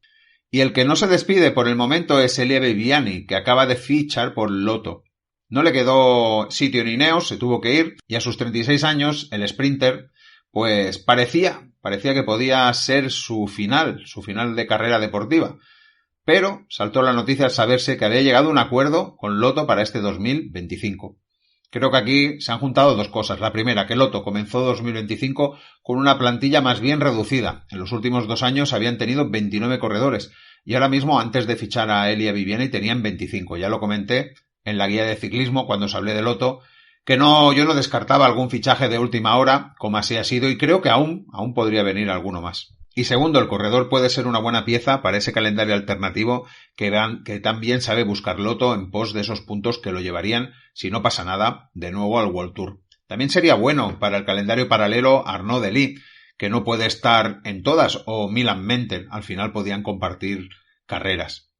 Y el que no se despide por el momento es Elia Viviani, que acaba de fichar por Lotto. No le quedó sitio en Ineos, se tuvo que ir, y a sus 36 años, el sprinter, pues parecía que podía ser su final de carrera deportiva. Pero saltó la noticia al saberse que había llegado a un acuerdo con Lotto para este 2025. Creo que aquí se han juntado dos cosas. La primera, que Lotto comenzó 2025 con una plantilla más bien reducida. En los últimos 2 años habían tenido 29 corredores y ahora mismo, antes de fichar a Elia Viviani, tenían 25. Ya lo comenté en la guía de ciclismo cuando os hablé de Lotto, que yo no descartaba algún fichaje de última hora, como así ha sido, y creo que aún podría venir alguno más. Y segundo, el corredor puede ser una buena pieza para ese calendario alternativo que también sabe buscar Lotto en pos de esos puntos que lo llevarían, si no pasa nada, de nuevo al World Tour. También sería bueno para el calendario paralelo Arnaud Delis, que no puede estar en todas, o Milan Mentel, al final podían compartir carreras.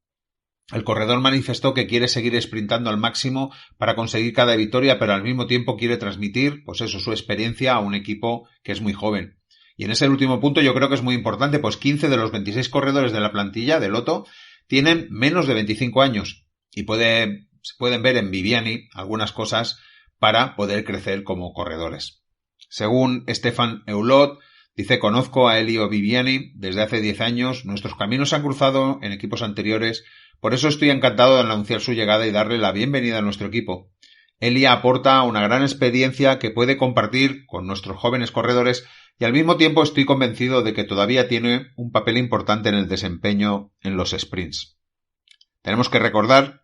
El corredor manifestó que quiere seguir sprintando al máximo para conseguir cada victoria, pero al mismo tiempo quiere transmitir, su experiencia a un equipo que es muy joven. Y en ese último punto yo creo que es muy importante, pues 15 de los 26 corredores de la plantilla de Lotto tienen menos de 25 años y se pueden ver en Viviani algunas cosas para poder crecer como corredores. Según Stefan Eulot, dice: conozco a Elio Viviani desde hace 10 años, nuestros caminos se han cruzado en equipos anteriores, por eso estoy encantado de anunciar su llegada y darle la bienvenida a nuestro equipo. Elia aporta una gran experiencia que puede compartir con nuestros jóvenes corredores y al mismo tiempo estoy convencido de que todavía tiene un papel importante en el desempeño en los sprints. Tenemos que recordar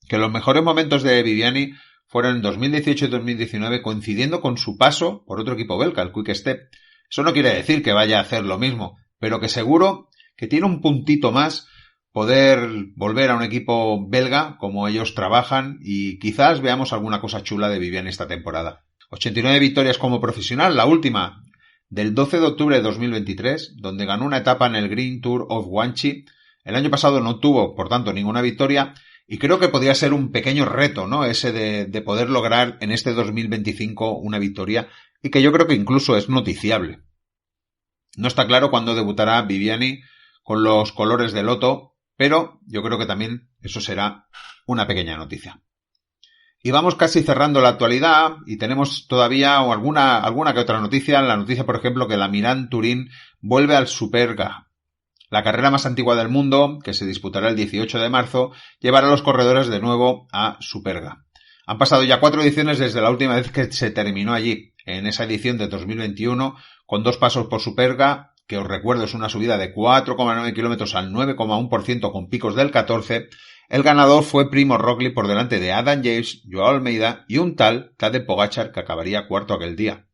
que los mejores momentos de Viviani fueron en 2018 y 2019, coincidiendo con su paso por otro equipo belga, el Quick Step. Eso no quiere decir que vaya a hacer lo mismo, pero que seguro que tiene un puntito más poder volver a un equipo belga como ellos trabajan y quizás veamos alguna cosa chula de Viviani esta temporada. 89 victorias como profesional, la última del 12 de octubre de 2023, donde ganó una etapa en el Green Tour of Guangxi. El año pasado no tuvo, por tanto, ninguna victoria y creo que podría ser un pequeño reto, ¿no? Ese de poder lograr en este 2025 una victoria y que yo creo que incluso es noticiable. No está claro cuándo debutará Viviani con los colores de Lotto, pero yo creo que también eso será una pequeña noticia. Y vamos casi cerrando la actualidad y tenemos todavía alguna que otra noticia. La noticia, por ejemplo, que la Milan-Turín vuelve al Superga. La carrera más antigua del mundo, que se disputará el 18 de marzo, llevará a los corredores de nuevo a Superga. Han pasado ya 4 ediciones desde la última vez que se terminó allí, en esa edición de 2021, con 2 pasos por Superga, que os recuerdo es una subida de 4,9 kilómetros al 9,1% con picos del 14. El ganador fue Primož Roglič por delante de Adam Yates, Joao Almeida y un tal Tadej Pogačar que acabaría cuarto aquel día.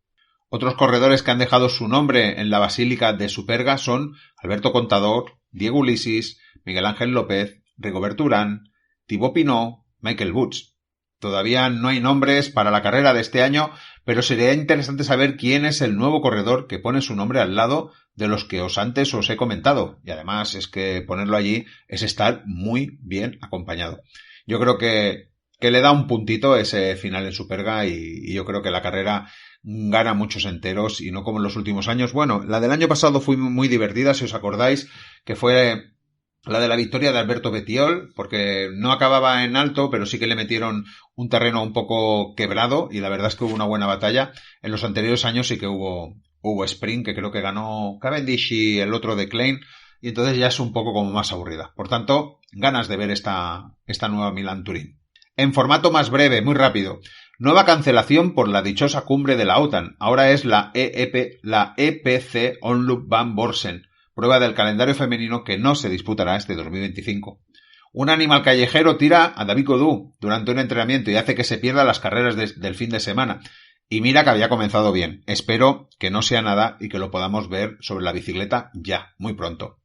Otros corredores que han dejado su nombre en la Basílica de Superga son Alberto Contador, Diego Ulisses, Miguel Ángel López, Rigoberto Urán, Thibaut Pinot, Michael Woods. Todavía no hay nombres para la carrera de este año, pero sería interesante saber quién es el nuevo corredor que pone su nombre al lado de los que antes os he comentado. Y además es que ponerlo allí es estar muy bien acompañado. Yo creo que le da un puntito ese final en Superga y yo creo que la carrera gana muchos enteros y no como en los últimos años. Bueno, la del año pasado fue muy divertida, si os acordáis, que fue la de la victoria de Alberto Bettiol, porque no acababa en alto, pero sí que le metieron un terreno un poco quebrado y la verdad es que hubo una buena batalla. En los anteriores años sí que hubo sprint, que creo que ganó Cavendish y el otro de Klein, y entonces ya es un poco como más aburrida. Por tanto, ganas de ver esta nueva Milán-Turín. En formato más breve, muy rápido. Nueva cancelación por la dichosa cumbre de la OTAN. Ahora es la EPC Onloop Van Borsen, prueba del calendario femenino que no se disputará este 2025. Un animal callejero tira a David Gaudu durante un entrenamiento y hace que se pierda las carreras del fin de semana. Y mira que había comenzado bien. Espero que no sea nada y que lo podamos ver sobre la bicicleta ya, muy pronto.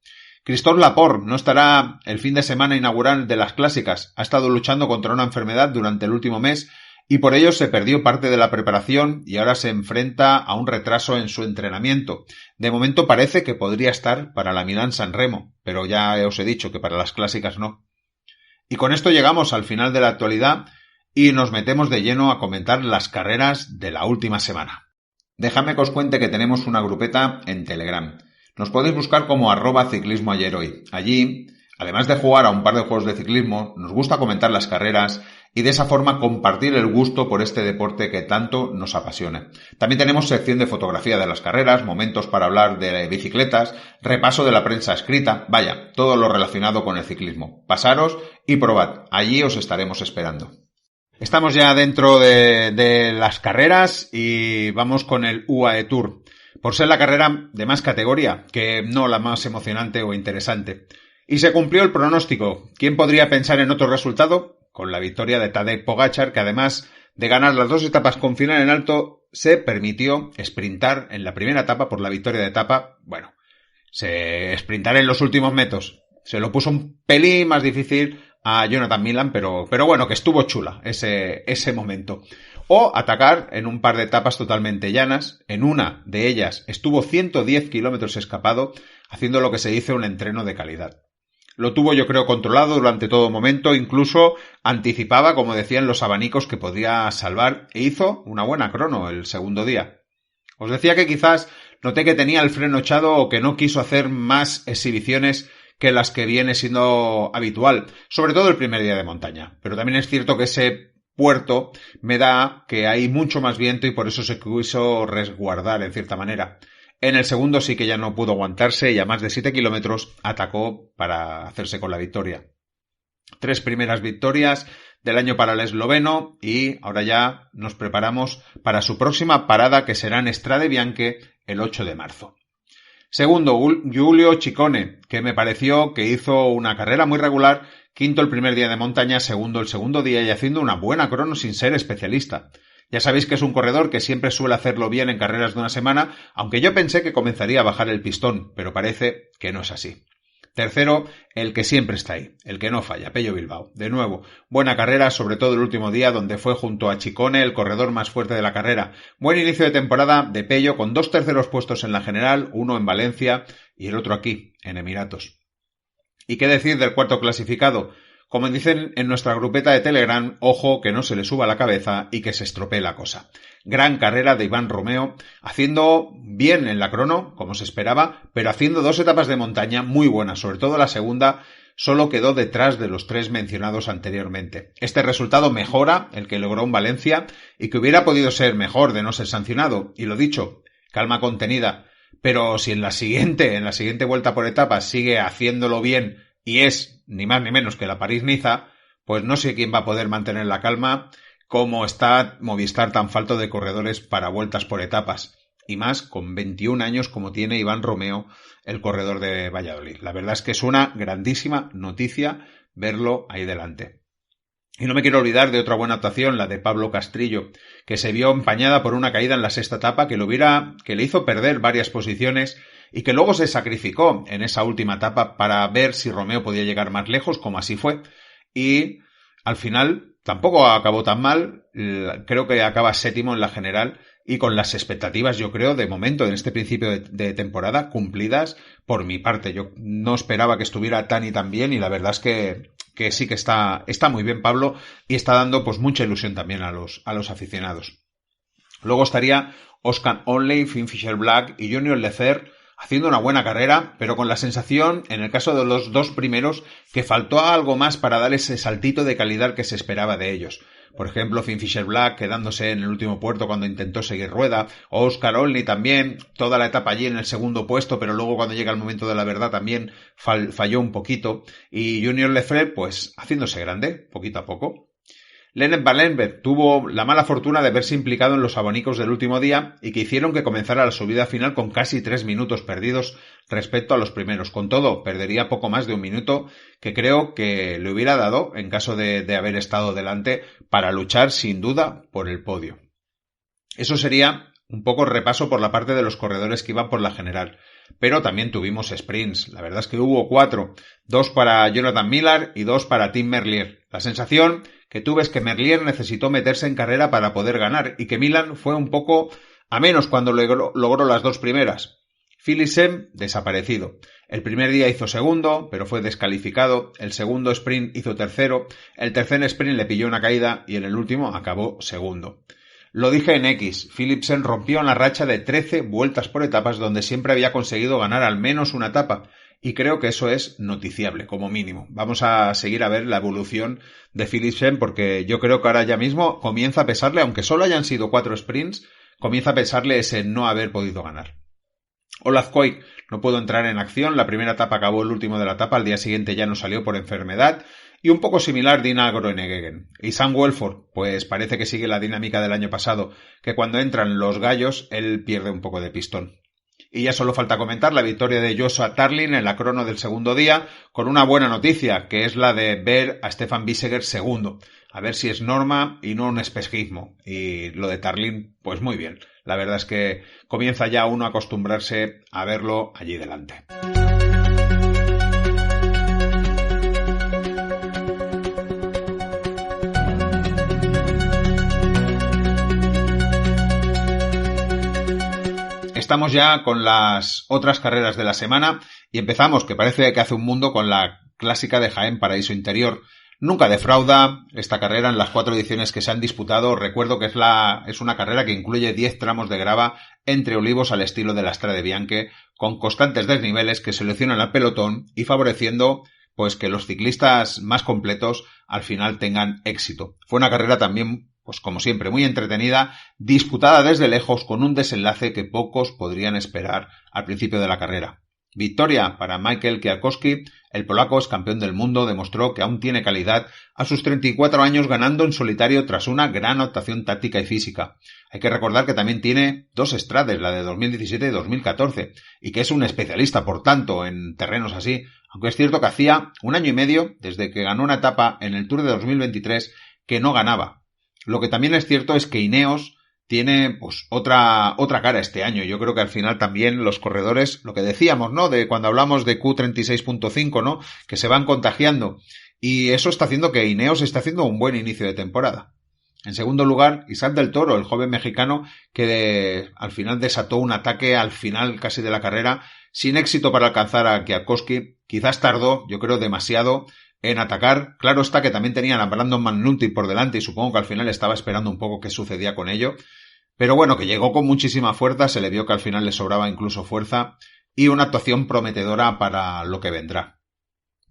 Christophe Laporte no estará el fin de semana inaugural de las clásicas. Ha estado luchando contra una enfermedad durante el último mes y por ello se perdió parte de la preparación y ahora se enfrenta a un retraso en su entrenamiento. De momento parece que podría estar para la Milán-San Remo, pero ya os he dicho que para las clásicas no. Y con esto llegamos al final de la actualidad y nos metemos de lleno a comentar las carreras de la última semana. Dejadme que os cuente que tenemos una grupeta en Telegram. Nos podéis buscar como @ciclismoayerhoy. Allí, además de jugar a un par de juegos de ciclismo, nos gusta comentar las carreras y de esa forma compartir el gusto por este deporte que tanto nos apasiona. También tenemos sección de fotografía de las carreras, momentos para hablar de bicicletas, repaso de la prensa escrita, vaya, todo lo relacionado con el ciclismo. Pasaros y probad, allí os estaremos esperando. Estamos ya dentro de las carreras y vamos con el UAE Tour. Por ser la carrera de más categoría, que no la más emocionante o interesante. Y se cumplió el pronóstico. ¿Quién podría pensar en otro resultado? Con la victoria de Tadej Pogačar, que además de ganar las 2 etapas con final en alto, se permitió sprintar en la primera etapa por la victoria de etapa. Bueno, sprintar en los últimos metros. Se lo puso un pelín más difícil a Jonathan Milan, pero bueno, que estuvo chula ese momento. O atacar en un par de etapas totalmente llanas. En una de ellas estuvo 110 kilómetros escapado, haciendo lo que se dice un entreno de calidad. Lo tuvo, yo creo, controlado durante todo momento, incluso anticipaba, como decían, los abanicos que podía salvar e hizo una buena crono el segundo día. Os decía que quizás noté que tenía el freno echado o que no quiso hacer más exhibiciones que las que viene siendo habitual, sobre todo el primer día de montaña. Pero también es cierto que ese puerto me da que hay mucho más viento y por eso se quiso resguardar en cierta manera. En el segundo sí que ya no pudo aguantarse y a más de 7 kilómetros atacó para hacerse con la victoria. 3 primeras victorias del año para el esloveno y ahora ya nos preparamos para su próxima parada que será en Strade Bianche el 8 de marzo. Segundo, Giulio Ciccone, que me pareció que hizo una carrera muy regular, quinto el primer día de montaña, segundo el segundo día y haciendo una buena crono sin ser especialista. Ya sabéis que es un corredor que siempre suele hacerlo bien en carreras de una semana, aunque yo pensé que comenzaría a bajar el pistón, pero parece que no es así. Tercero, el que siempre está ahí, el que no falla, Pello Bilbao. De nuevo, buena carrera, sobre todo el último día, donde fue junto a Ciccone el corredor más fuerte de la carrera. Buen inicio de temporada de Pello, con 2 terceros puestos en la general, uno en Valencia y el otro aquí, en Emiratos. ¿Y qué decir del cuarto clasificado? Como dicen en nuestra grupeta de Telegram, ojo que no se le suba la cabeza y que se estropee la cosa. Gran carrera de Iván Romeo, haciendo bien en la crono, como se esperaba, pero haciendo 2 etapas de montaña muy buenas, sobre todo la segunda, solo quedó detrás de los 3 mencionados anteriormente. Este resultado mejora el que logró en Valencia y que hubiera podido ser mejor de no ser sancionado. Y lo dicho, calma contenida, pero si en la siguiente vuelta por etapas sigue haciéndolo bien y es ni más ni menos que la París-Niza, pues no sé quién va a poder mantener la calma como está Movistar tan falto de corredores para vueltas por etapas. Y más con 21 años como tiene Iván Romeo, el corredor de Valladolid. La verdad es que es una grandísima noticia verlo ahí delante. Y no me quiero olvidar de otra buena actuación, la de Pablo Castrillo, que se vio empañada por una caída en la sexta etapa que le hizo perder varias posiciones y que luego se sacrificó en esa última etapa para ver si Romeo podía llegar más lejos, como así fue. Y al final tampoco acabó tan mal, creo que acaba séptimo en la general y con las expectativas, yo creo, de momento, en este principio de temporada, cumplidas por mi parte. Yo no esperaba que estuviera tan y tan bien y la verdad es que sí que está muy bien Pablo y está dando pues mucha ilusión también a los aficionados. Luego estaría Oscar Onley, Finn Fisher Black y Junior Lecer haciendo una buena carrera, pero con la sensación, en el caso de los 2 primeros, que faltó algo más para dar ese saltito de calidad que se esperaba de ellos. Por ejemplo, Finn Fisher Black quedándose en el último puerto cuando intentó seguir rueda, o Oscar Olney también, toda la etapa allí en el segundo puesto, pero luego cuando llega el momento de la verdad también falló un poquito, y Junior Lefebvre pues haciéndose grande, poquito a poco. Lennart Wallenberg tuvo la mala fortuna de verse implicado en los abanicos del último día y que hicieron que comenzara la subida final con casi 3 minutos perdidos respecto a los primeros. Con todo, perdería poco más de 1 minuto que creo que le hubiera dado en caso de haber estado delante para luchar sin duda por el podio. Eso sería un poco repaso por la parte de los corredores que iban por la general. Pero también tuvimos sprints. La verdad es que hubo 4. 2 para Jonathan Miller y 2 para Tim Merlier. La sensación que tuve es que Merlier necesitó meterse en carrera para poder ganar y que Milan fue un poco a menos cuando logró las 2 primeras. Philipsen, desaparecido. El primer día hizo segundo, pero fue descalificado. El segundo sprint hizo tercero. El tercer sprint le pilló una caída y en el último acabó segundo. Lo dije en X, Philipsen rompió en la racha de 13 vueltas por etapas donde siempre había conseguido ganar al menos una etapa y creo que eso es noticiable, como mínimo. Vamos a seguir a ver la evolución de Philipsen porque yo creo que ahora ya mismo comienza a pesarle, aunque solo hayan sido 4 sprints, comienza a pesarle ese no haber podido ganar. Olaf Koik no pudo entrar en acción, la primera etapa acabó el último de la etapa, al día siguiente ya no salió por enfermedad. Y un poco similar Dina Groenewegen. Y Sam Welford, pues parece que sigue la dinámica del año pasado, que cuando entran los gallos, él pierde un poco de pistón. Y ya solo falta comentar la victoria de Joshua Tarlin en la crono del segundo día, con una buena noticia, que es la de ver a Stefan Biseguer segundo. A ver si es norma y no un espejismo. Y lo de Tarlin, pues muy bien. La verdad es que comienza ya uno a acostumbrarse a verlo allí delante. Estamos ya con las otras carreras de la semana y empezamos, que parece que hace un mundo, con la clásica de Jaén Paraíso Interior. Nunca defrauda esta carrera en las 4 ediciones que se han disputado. Recuerdo que es una carrera que incluye 10 tramos de grava entre olivos al estilo de la Strade Bianche, con constantes desniveles que seleccionan al pelotón y favoreciendo pues que los ciclistas más completos al final tengan éxito. Fue una carrera también, pues como siempre, muy entretenida, disputada desde lejos con un desenlace que pocos podrían esperar al principio de la carrera. Victoria para Michael Kwiatkowski, el polaco es campeón del mundo, demostró que aún tiene calidad a sus 34 años ganando en solitario tras una gran actuación táctica y física. Hay que recordar que también tiene 2 Strades, la de 2017 y 2014, y que es un especialista, por tanto, en terrenos así, aunque es cierto que hacía 1 año y medio, desde que ganó una etapa en el Tour de 2023, que no ganaba. Lo que también es cierto es que Ineos tiene pues otra cara este año. Yo creo que al final también los corredores, lo que decíamos, ¿no? De cuando hablamos de Q36.5, ¿no? Que se van contagiando. Y eso está haciendo que Ineos esté haciendo un buen inicio de temporada. En segundo lugar, Isaac del Toro, el joven mexicano que al final desató un ataque al final casi de la carrera, sin éxito para alcanzar a Kwiatkowski. Quizás tardó, yo creo, demasiado en atacar. Claro está que también tenían a Brandon McNulty por delante y supongo que al final estaba esperando un poco qué sucedía con ello. Pero bueno, que llegó con muchísima fuerza, se le vio que al final le sobraba incluso fuerza y una actuación prometedora para lo que vendrá.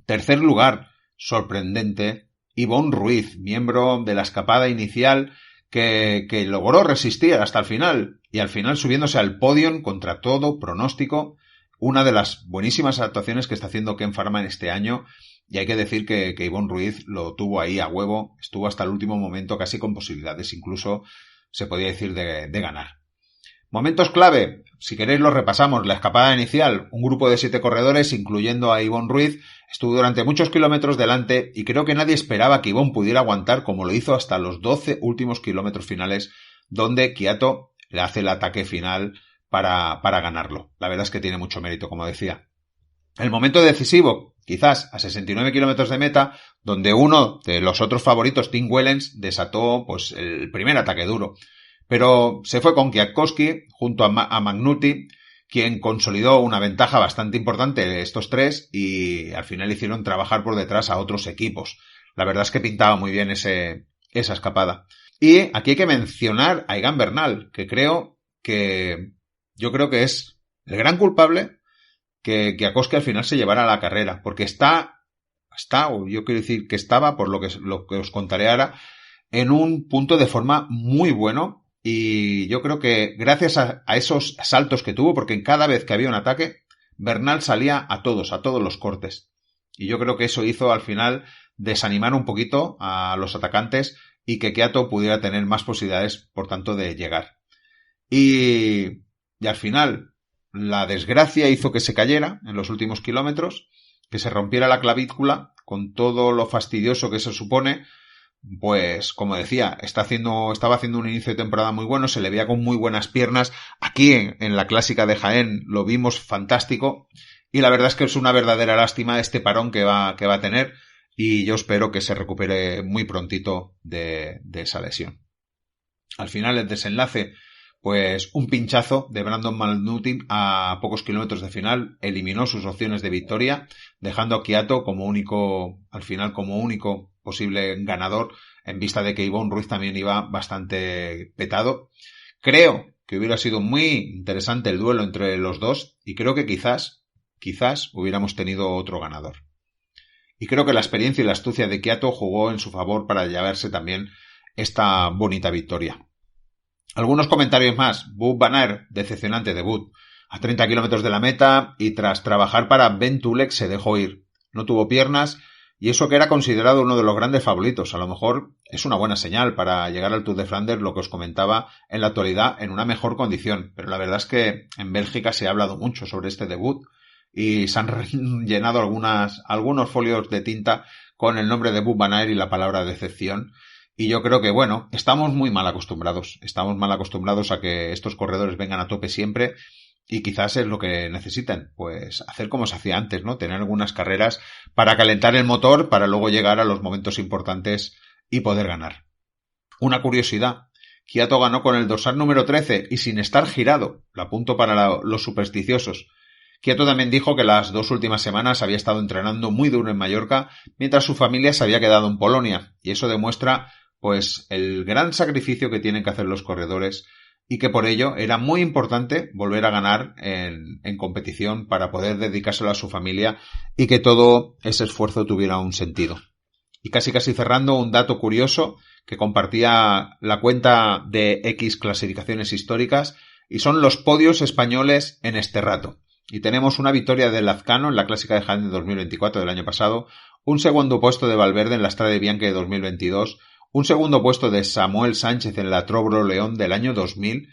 Tercer lugar, sorprendente, Yvonne Ruiz, miembro de la escapada inicial que logró resistir hasta el final y al final subiéndose al podio contra todo pronóstico. Una de las buenísimas actuaciones que está haciendo Ken Farman este año. Y hay que decir que Yvonne Ruiz lo tuvo ahí a huevo, estuvo hasta el último momento casi con posibilidades, incluso se podía decir de ganar. Momentos clave, si queréis los repasamos. La escapada inicial, un grupo de 7 corredores, incluyendo a Yvonne Ruiz, estuvo durante muchos kilómetros delante y creo que nadie esperaba que Yvonne pudiera aguantar como lo hizo hasta los 12 últimos kilómetros finales, donde Kwiato le hace el ataque final para ganarlo. La verdad es que tiene mucho mérito, como decía. El momento decisivo, quizás a 69 kilómetros de meta, donde uno de los otros favoritos, Tim Wellens, desató pues el primer ataque duro. Pero se fue con Kwiatkowski junto a McNulty, quien consolidó una ventaja bastante importante de estos tres y al final hicieron trabajar por detrás a otros equipos. La verdad es que pintaba muy bien esa escapada. Y aquí hay que mencionar a Egan Bernal, que yo creo que es el gran culpable que Kwiatkowski al final se llevara la carrera, porque yo quiero decir que estaba, por lo que os contaré ahora, en un punto de forma muy bueno, y yo creo que gracias a esos saltos que tuvo, porque en cada vez que había un ataque, Bernal salía a todos los cortes, y yo creo que eso hizo al final desanimar un poquito a los atacantes y que Kwiato pudiera tener más posibilidades, por tanto, de llegar. Y al final la desgracia hizo que se cayera en los últimos kilómetros, que se rompiera la clavícula, con todo lo fastidioso que se supone. Pues, como decía, estaba haciendo un inicio de temporada muy bueno, se le veía con muy buenas piernas. Aquí en la clásica de Jaén lo vimos fantástico y la verdad es que es una verdadera lástima este parón que va a tener y yo espero que se recupere muy prontito de esa lesión. Al final el desenlace, pues un pinchazo de Brandon McNulty a pocos kilómetros de final eliminó sus opciones de victoria, dejando a Kwiato como único posible ganador, en vista de que Yvonne Ruiz también iba bastante petado. Creo que hubiera sido muy interesante el duelo entre los dos y creo que quizás hubiéramos tenido otro ganador. Y creo que la experiencia y la astucia de Kwiato jugó en su favor para llevarse también esta bonita victoria. Algunos comentarios más. Wout van Aert, decepcionante debut. A 30 kilómetros de la meta y tras trabajar para Ben Tulek se dejó ir. No tuvo piernas y eso que era considerado uno de los grandes favoritos. A lo mejor es una buena señal para llegar al Tour de Flandes, lo que os comentaba en la actualidad, en una mejor condición. Pero la verdad es que en Bélgica se ha hablado mucho sobre este debut y se han llenado algunos folios de tinta con el nombre de Wout van Aert y la palabra decepción. Y yo creo que, bueno, estamos muy mal acostumbrados. Estamos mal acostumbrados a que estos corredores vengan a tope siempre y quizás es lo que necesitan. Pues hacer como se hacía antes, ¿no? Tener algunas carreras para calentar el motor para luego llegar a los momentos importantes y poder ganar. Una curiosidad. Kwiato ganó con el dorsal número 13 y sin estar girado. Lo apunto para los supersticiosos. Kwiato también dijo que las 2 últimas semanas había estado entrenando muy duro en Mallorca mientras su familia se había quedado en Polonia y eso demuestra pues el gran sacrificio que tienen que hacer los corredores y que por ello era muy importante volver a ganar en competición para poder dedicárselo a su familia y que todo ese esfuerzo tuviera un sentido. Y casi cerrando, un dato curioso que compartía la cuenta de X Clasificaciones Históricas, y son los podios españoles en este rato. Y tenemos una victoria del Lazcano en la Clásica de Jaén de 2024 del año pasado, un segundo puesto de Valverde en la Strade Bianche de 2022, un segundo puesto de Samuel Sánchez en la Trobro León del año 2000,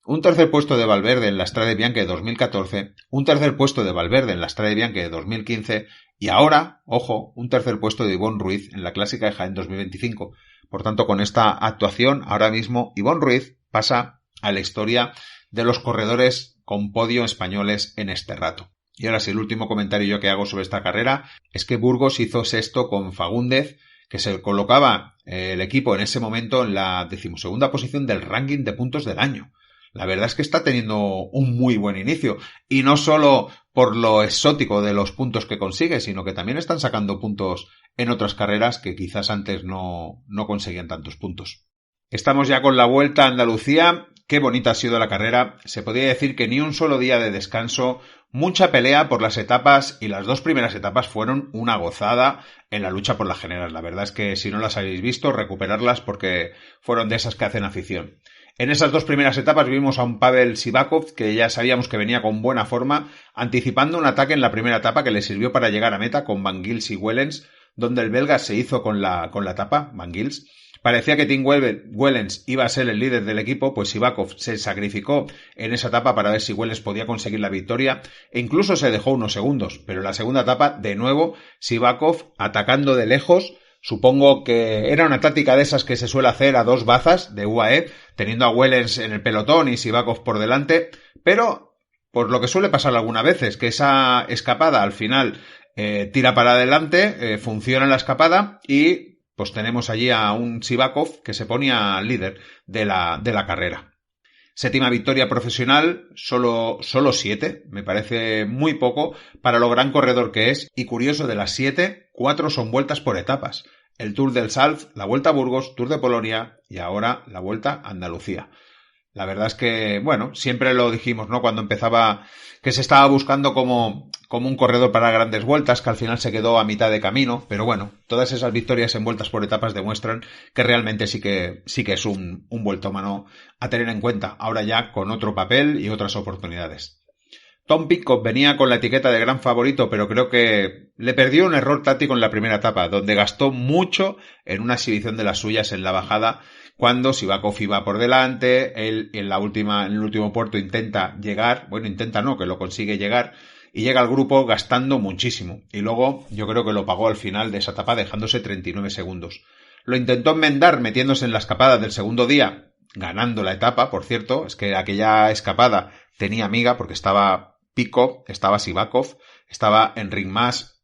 un tercer puesto de Valverde en la Strade Bianche de 2014, un tercer puesto de Valverde en la Strade Bianche de 2015 y ahora, ojo, un tercer puesto de Ivonne Ruiz en la Clásica de Jaén 2025. Por tanto, con esta actuación, ahora mismo Ivonne Ruiz pasa a la historia de los corredores con podio españoles en este rato. Y ahora sí, el último comentario yo que hago sobre esta carrera es que Burgos hizo sexto con Fagúndez, que se colocaba el equipo en ese momento en la 12ª posición del ranking de puntos del año. La verdad es que está teniendo un muy buen inicio, y no solo por lo exótico de los puntos que consigue, sino que también están sacando puntos en otras carreras que quizás antes no conseguían tantos puntos. Estamos ya con la Vuelta a Andalucía. Qué bonita ha sido la carrera. Se podría decir que ni un solo día de descanso, mucha pelea por las etapas, y las dos primeras etapas fueron una gozada en la lucha por la general. La verdad es que si no las habéis visto, recuperarlas porque fueron de esas que hacen afición. En esas dos primeras etapas vimos a un Pavel Sivakov que ya sabíamos que venía con buena forma, anticipando un ataque en la primera etapa que le sirvió para llegar a meta con Van Gils y Wellens, donde el belga se hizo con la etapa, Van Gils. Parecía que Tim Wellens iba a ser el líder del equipo, pues Sivakov se sacrificó en esa etapa para ver si Wellens podía conseguir la victoria e incluso se dejó unos segundos, pero en la segunda etapa, de nuevo, Sivakov atacando de lejos. Supongo que era una táctica de esas que se suele hacer a dos bazas de UAE, teniendo a Wellens en el pelotón y Sivakov por delante, pero por lo que suele pasar algunas veces, que esa escapada al final tira para adelante, funciona la escapada y pues tenemos allí a un Sivakov que se ponía líder de la carrera. Séptima victoria profesional, solo 7, me parece muy poco para lo gran corredor que es, y curioso, de las 7, 4 son vueltas por etapas. El Tour del Salf, la Vuelta a Burgos, Tour de Polonia y ahora la Vuelta a Andalucía. La verdad es que, bueno, siempre lo dijimos, ¿no? Cuando empezaba, que se estaba buscando como un corredor para grandes vueltas, que al final se quedó a mitad de camino, pero bueno, todas esas victorias en vueltas por etapas demuestran que realmente sí que es un vueltómano a tener en cuenta, ahora ya con otro papel y otras oportunidades. Tom Pidcock venía con la etiqueta de gran favorito, pero creo que le perdió un error táctico en la primera etapa, donde gastó mucho en una exhibición de las suyas en la bajada, cuando Sivakov iba por delante, él en el último puerto intenta llegar, que lo consigue llegar, y llega al grupo gastando muchísimo. Y luego yo creo que lo pagó al final de esa etapa dejándose 39 segundos. Lo intentó enmendar metiéndose en la escapada del segundo día, ganando la etapa, por cierto. Es que aquella escapada tenía amiga porque estaba Pidcock, estaba Sivakov, estaba Enric Mas,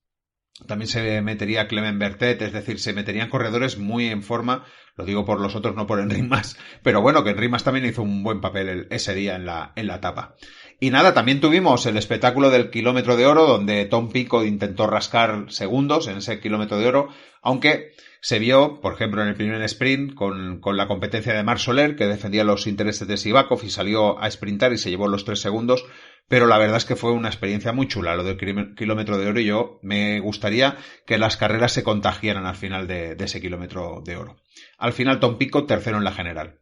también se metería Clement Bertet, es decir, se meterían corredores muy en forma. Lo digo por los otros, no por Enric Mas, pero bueno, que Enric Mas también hizo un buen papel ese día en la etapa. Y nada, también tuvimos el espectáculo del kilómetro de oro, donde Tom Pidcock intentó rascar segundos en ese kilómetro de oro, aunque se vio, por ejemplo, en el primer sprint con la competencia de Marc Soler, que defendía los intereses de Sivakov y salió a sprintar y se llevó los 3 segundos, pero la verdad es que fue una experiencia muy chula lo del kilómetro de oro, y yo me gustaría que las carreras se contagiaran al final de ese kilómetro de oro. Al final Tom Pidcock tercero en la general.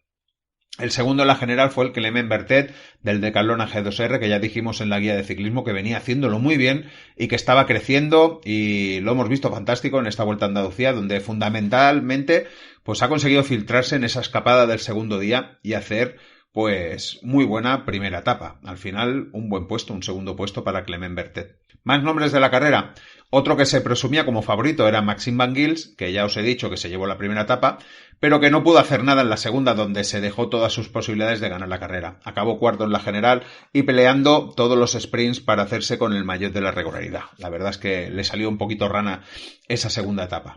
El segundo en la general fue el Clement Bertet del Decathlon G2R, que ya dijimos en la guía de ciclismo que venía haciéndolo muy bien y que estaba creciendo, y lo hemos visto fantástico en esta Vuelta a Andalucía, donde fundamentalmente pues ha conseguido filtrarse en esa escapada del segundo día y hacer pues muy buena primera etapa. Al final un segundo puesto para Clement Bertet. Más nombres de la carrera. Otro que se presumía como favorito era Maxime Van Gils, que ya os he dicho que se llevó la primera etapa, pero que no pudo hacer nada en la segunda, donde se dejó todas sus posibilidades de ganar la carrera. Acabó cuarto en la general y peleando todos los sprints para hacerse con el maillot de la regularidad. La verdad es que le salió un poquito rana esa segunda etapa.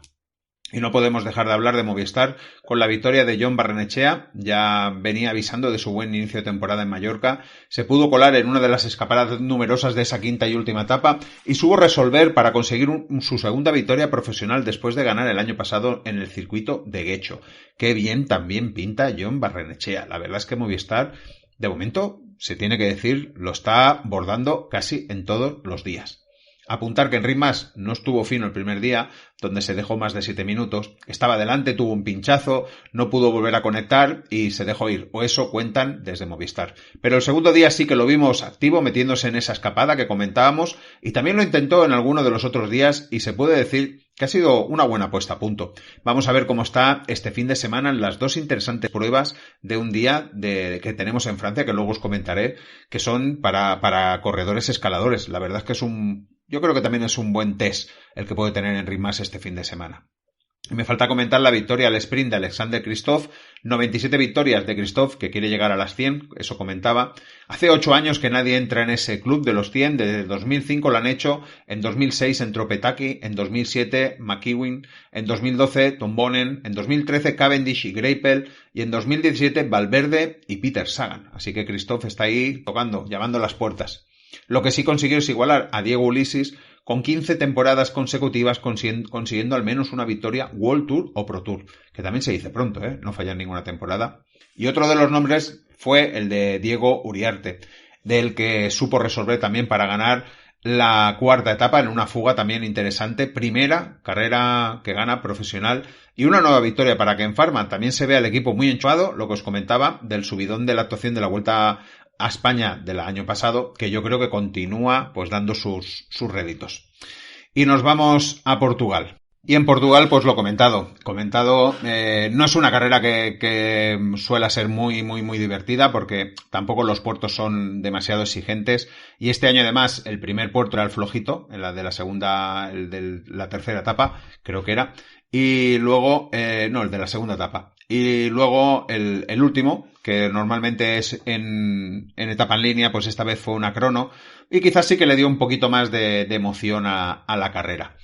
Y no podemos dejar de hablar de Movistar con la victoria de Jon Barrenechea. Ya venía avisando de su buen inicio de temporada en Mallorca. Se pudo colar en una de las escapadas numerosas de esa quinta y última etapa y supo resolver para conseguir su segunda victoria profesional después de ganar el año pasado en el circuito de Guecho. Qué bien también pinta Jon Barrenechea. La verdad es que Movistar, de momento, se tiene que decir, lo está bordando casi en todos los días. Apuntar que Enric Mas no estuvo fino el primer día, donde se dejó más de 7 minutos. Estaba delante, tuvo un pinchazo, no pudo volver a conectar y se dejó ir. O eso cuentan desde Movistar. Pero el segundo día sí que lo vimos activo, metiéndose en esa escapada que comentábamos, y también lo intentó en alguno de los otros días y se puede decir que ha sido una buena puesta a punto. Vamos a ver cómo está este fin de semana en las dos interesantes pruebas de un día que tenemos en Francia, que luego os comentaré, que son para corredores escaladores. La verdad es que yo creo que también es un buen test el que puede tener Enric Mas este fin de semana. Y me falta comentar la victoria al sprint de Alexander Kristoff, 97 victorias de Kristoff, que quiere llegar a las 100, eso comentaba. Hace 8 años que nadie entra en ese club de los 100, desde 2005 lo han hecho, en 2006 entró Petaki, en 2007 McEwen, en 2012 Tom Bonen, en 2013 Cavendish y Greipel, y en 2017 Valverde y Peter Sagan. Así que Kristoff está ahí tocando, llamando a las puertas. Lo que sí consiguió es igualar a Diego Ulisses con 15 temporadas consecutivas consiguiendo al menos una victoria World Tour o Pro Tour, que también se dice pronto, no fallar ninguna temporada. Y otro de los nombres fue el de Diego Uriarte, del que supo resolver también para ganar la cuarta etapa en una fuga también interesante, primera carrera que gana profesional y una nueva victoria para Ken Farman. También se ve al equipo muy enchufado, lo que os comentaba, del subidón de la actuación de la Vuelta a España del año pasado, que yo creo que continúa pues dando sus réditos. Y nos vamos a Portugal. Y en Portugal, pues lo comentado, no es una carrera que suele ser muy divertida porque tampoco los puertos son demasiado exigentes y este año además el primer puerto era el flojito, en la de la segunda, el de la tercera etapa, creo que era, y luego, el de la segunda etapa. Y luego el último, que normalmente es en etapa en línea, pues esta vez fue una crono y quizás sí que le dio un poquito más de emoción a la carrera.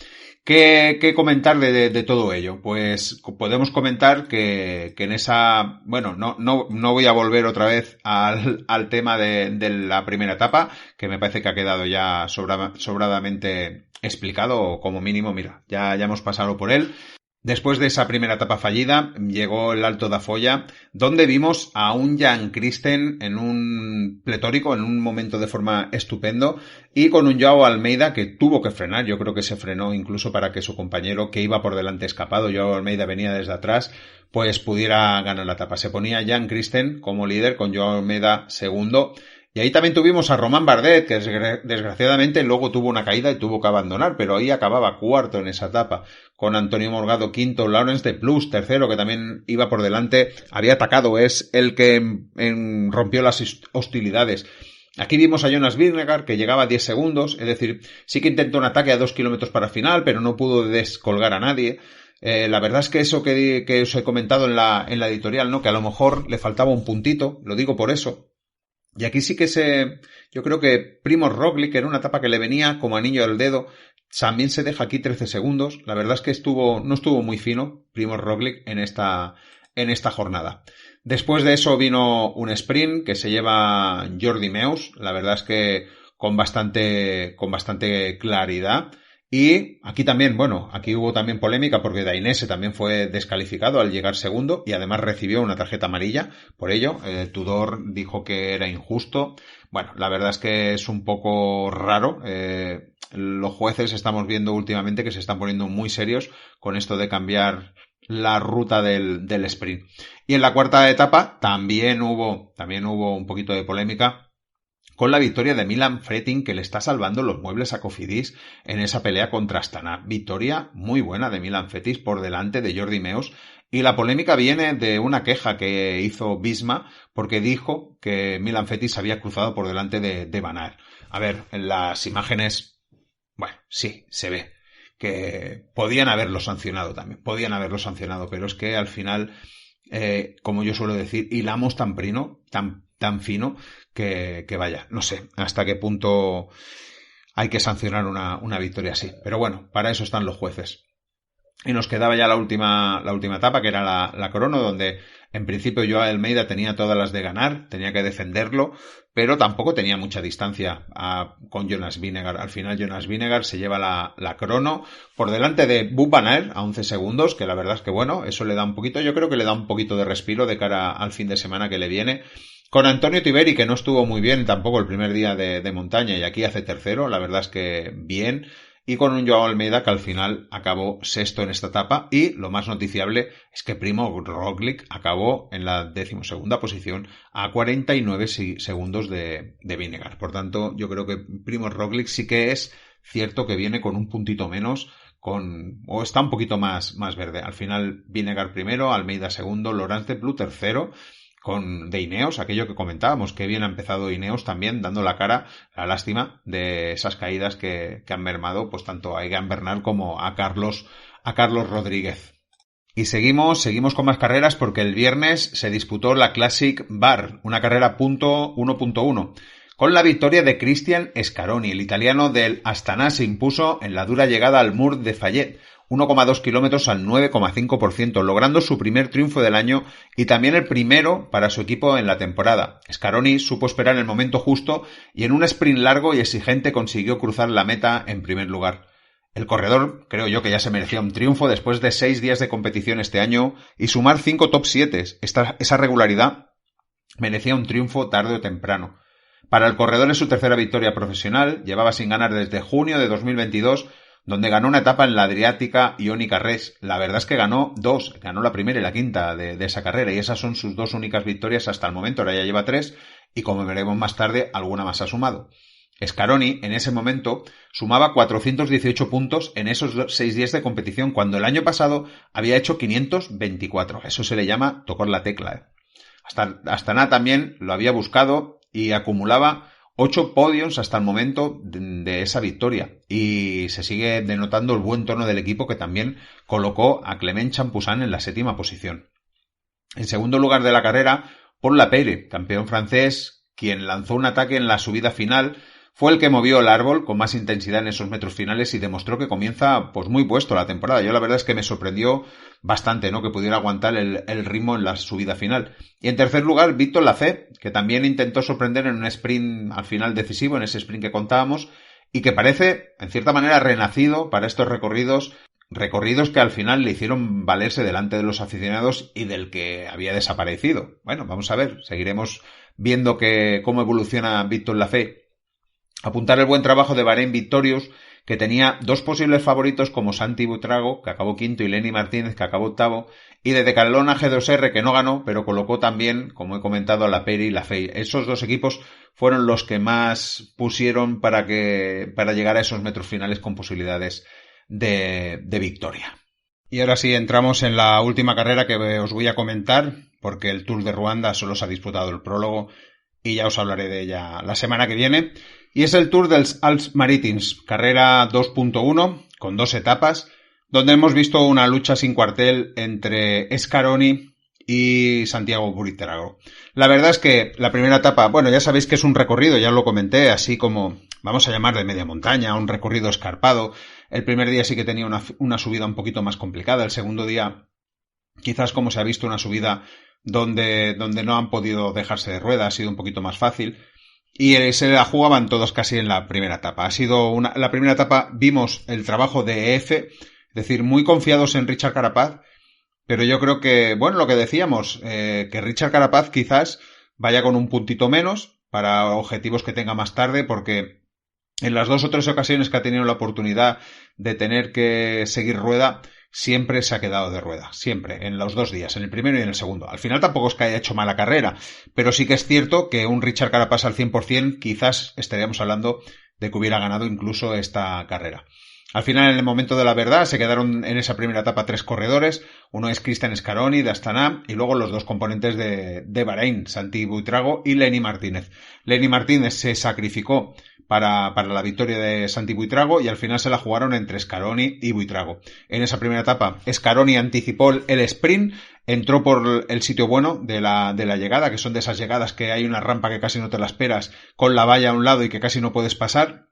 ¿Qué comentar de todo ello? Pues podemos comentar que en esa, bueno, no voy a volver otra vez al tema de la primera etapa, que me parece que ha quedado ya sobradamente explicado, o como mínimo, mira, ya hemos pasado por él. Después de esa primera etapa fallida, llegó el Alto da Folla, donde vimos a un Jan Christen en un pletórico, en un momento de forma estupendo, y con un Joao Almeida que tuvo que frenar. Yo creo que se frenó incluso para que su compañero, que iba por delante escapado, Joao Almeida venía desde atrás, pues pudiera ganar la etapa. Se ponía Jan Christen como líder, con Joao Almeida segundo. Y ahí también tuvimos a Román Bardet, que desgraciadamente luego tuvo una caída y tuvo que abandonar, pero ahí acababa cuarto en esa etapa, con Antonio Morgado quinto, Lawrence de Plus tercero, que también iba por delante, había atacado, es el que rompió las hostilidades. Aquí vimos a Jonas Vingegaard, que llegaba a 10 segundos, es decir, sí que intentó un ataque a 2 kilómetros para final, pero no pudo descolgar a nadie. La verdad es que eso que os he comentado en la editorial, ¿no? Que a lo mejor le faltaba un puntito, lo digo por eso. Y aquí sí que yo creo que Primož Roglič, que era una etapa que le venía como anillo al dedo, también se deja aquí 13 segundos. La verdad es que no estuvo muy fino Primož Roglič en esta jornada. Después de eso vino un sprint que se lleva Jordi Meus, la verdad es que con bastante claridad. Y aquí también, aquí hubo también polémica porque Dainese también fue descalificado al llegar segundo y además recibió una tarjeta amarilla por ello. Tudor dijo que era injusto. Bueno, la verdad es que es un poco raro. Los jueces estamos viendo últimamente que se están poniendo muy serios con esto de cambiar la ruta del sprint. Y en la cuarta etapa también hubo un poquito de polémica con la victoria de Milan Fretin, que le está salvando los muebles a Cofidis en esa pelea contra Astana. Victoria muy buena de Milan Fretin por delante de Jordi Meus. Y la polémica viene de una queja que hizo Visma porque dijo que Milan Fretin se había cruzado por delante de Van Aert. A ver, en las imágenes, bueno, sí, se ve que podían haberlo sancionado también. Pero es que al final, como yo suelo decir, hilamos tan fino que vaya, no sé hasta qué punto hay que sancionar una victoria así. Pero bueno, para eso están los jueces. Y nos quedaba ya la última etapa, que era la crono, donde en principio yo a Almeida tenía todas las de ganar, tenía que defenderlo, pero tampoco tenía mucha distancia con Jonas Vingegaard. Al final Jonas Vingegaard se lleva la crono por delante de Wout van Aert a 11 segundos, que la verdad es que bueno, eso le da un poquito, yo creo que le da un poquito de respiro de cara al fin de semana que le viene. Con Antonio Tiberi, que no estuvo muy bien tampoco el primer día de montaña y aquí hace tercero, la verdad es que bien. Y con un Joao Almeida que al final acabó sexto en esta etapa, y lo más noticiable es que Primo Roglic acabó en la 12ª posición a 49 segundos de Vingegaard. Por tanto, yo creo que Primo Roglic sí que es cierto que viene con un puntito menos, o está un poquito más verde. Al final Vingegaard primero, Almeida segundo, Laurens de Plus tercero, de Ineos, aquello que comentábamos, que bien ha empezado Ineos también, dando la cara, la lástima de esas caídas que han mermado pues tanto a Egan Bernal como a Carlos Rodríguez. Y seguimos con más carreras, porque el viernes se disputó la Classic Bar, una carrera punto 1.1. Con la victoria de Cristian Scaroni, el italiano del Astana se impuso en la dura llegada al Mur de Fayet, 1,2 kilómetros al 9,5%, logrando su primer triunfo del año y también el primero para su equipo en la temporada. Scaroni supo esperar el momento justo y en un sprint largo y exigente consiguió cruzar la meta en primer lugar. El corredor, creo yo que ya se merecía un triunfo después de 6 días de competición este año y sumar 5 top 7. Esa regularidad merecía un triunfo tarde o temprano. Para el corredor es su tercera victoria profesional, llevaba sin ganar desde junio de 2022, donde ganó una etapa en la Adriática Ionica Res. La verdad es que ganó la primera y la quinta de esa carrera, y esas son sus 2 únicas victorias hasta el momento. Ahora ya lleva 3, y como veremos más tarde, alguna más ha sumado. Scaroni en ese momento sumaba 418 puntos en esos 6 días de competición, cuando el año pasado había hecho 524. Eso se le llama tocar la tecla. Astana también lo había buscado y acumulaba 8 podios hasta el momento de esa victoria, y se sigue denotando el buen tono del equipo, que también colocó a Clement Champussan en la 7ª posición. En segundo lugar de la carrera, Paul Lapeyre, campeón francés, quien lanzó un ataque en la subida final, fue el que movió el árbol con más intensidad en esos metros finales y demostró que comienza pues muy puesto la temporada. Yo la verdad es que me sorprendió bastante, ¿no?, que pudiera aguantar el ritmo en la subida final. Y en tercer lugar, Victor Lafay, que también intentó sorprender en un sprint al final decisivo, en ese sprint que contábamos, y que parece, en cierta manera, renacido para estos recorridos que al final le hicieron valerse delante de los aficionados y del que había desaparecido. Bueno, vamos a ver, seguiremos viendo cómo evoluciona Victor Lafay. Apuntar el buen trabajo de Bahrein Victorious, que tenía 2 posibles favoritos como Santi Buitrago, que acabó quinto, y Lenny Martínez, que acabó octavo, y de Decathlon G2R, que no ganó, pero colocó también, como he comentado, a Lapeyre y Lafay. Esos 2 equipos fueron los que más pusieron para llegar a esos metros finales con posibilidades de victoria. Y ahora sí, entramos en la última carrera que os voy a comentar, porque el Tour de Ruanda solo se ha disputado el prólogo y ya os hablaré de ella la semana que viene. Y es el Tour dels Alps Marítins, carrera 2.1, con 2 etapas, donde hemos visto una lucha sin cuartel entre Scaroni y Santiago Buitrago. La verdad es que la primera etapa, bueno, ya sabéis que es un recorrido, ya lo comenté, así como vamos a llamar de media montaña, un recorrido escarpado. El primer día sí que tenía una subida un poquito más complicada, el segundo día quizás, como se ha visto, una subida donde no han podido dejarse de rueda, ha sido un poquito más fácil. Y se la jugaban todos casi en la primera etapa. La primera etapa vimos el trabajo de EF, es decir, muy confiados en Richard Carapaz, pero yo creo que, bueno, lo que decíamos, que Richard Carapaz quizás vaya con un puntito menos para objetivos que tenga más tarde, porque en las 2 o 3 ocasiones que ha tenido la oportunidad de tener que seguir rueda, siempre se ha quedado de rueda, siempre, en los 2 días, en el primero y en el segundo. Al final tampoco es que haya hecho mala carrera, pero sí que es cierto que un Richard Carapaz al 100% quizás estaríamos hablando de que hubiera ganado incluso esta carrera. Al final, en el momento de la verdad, se quedaron en esa primera etapa 3 corredores. Uno es Cristian Scaroni de Astana, y luego los 2 componentes de Bahrein, Santi Buitrago y Lenny Martínez. Lenny Martínez se sacrificó para la victoria de Santi Buitrago, y al final se la jugaron entre Scaroni y Buitrago. En esa primera etapa, Scaroni anticipó el sprint, entró por el sitio bueno de la llegada, que son de esas llegadas que hay una rampa que casi no te la esperas, con la valla a un lado y que casi no puedes pasar.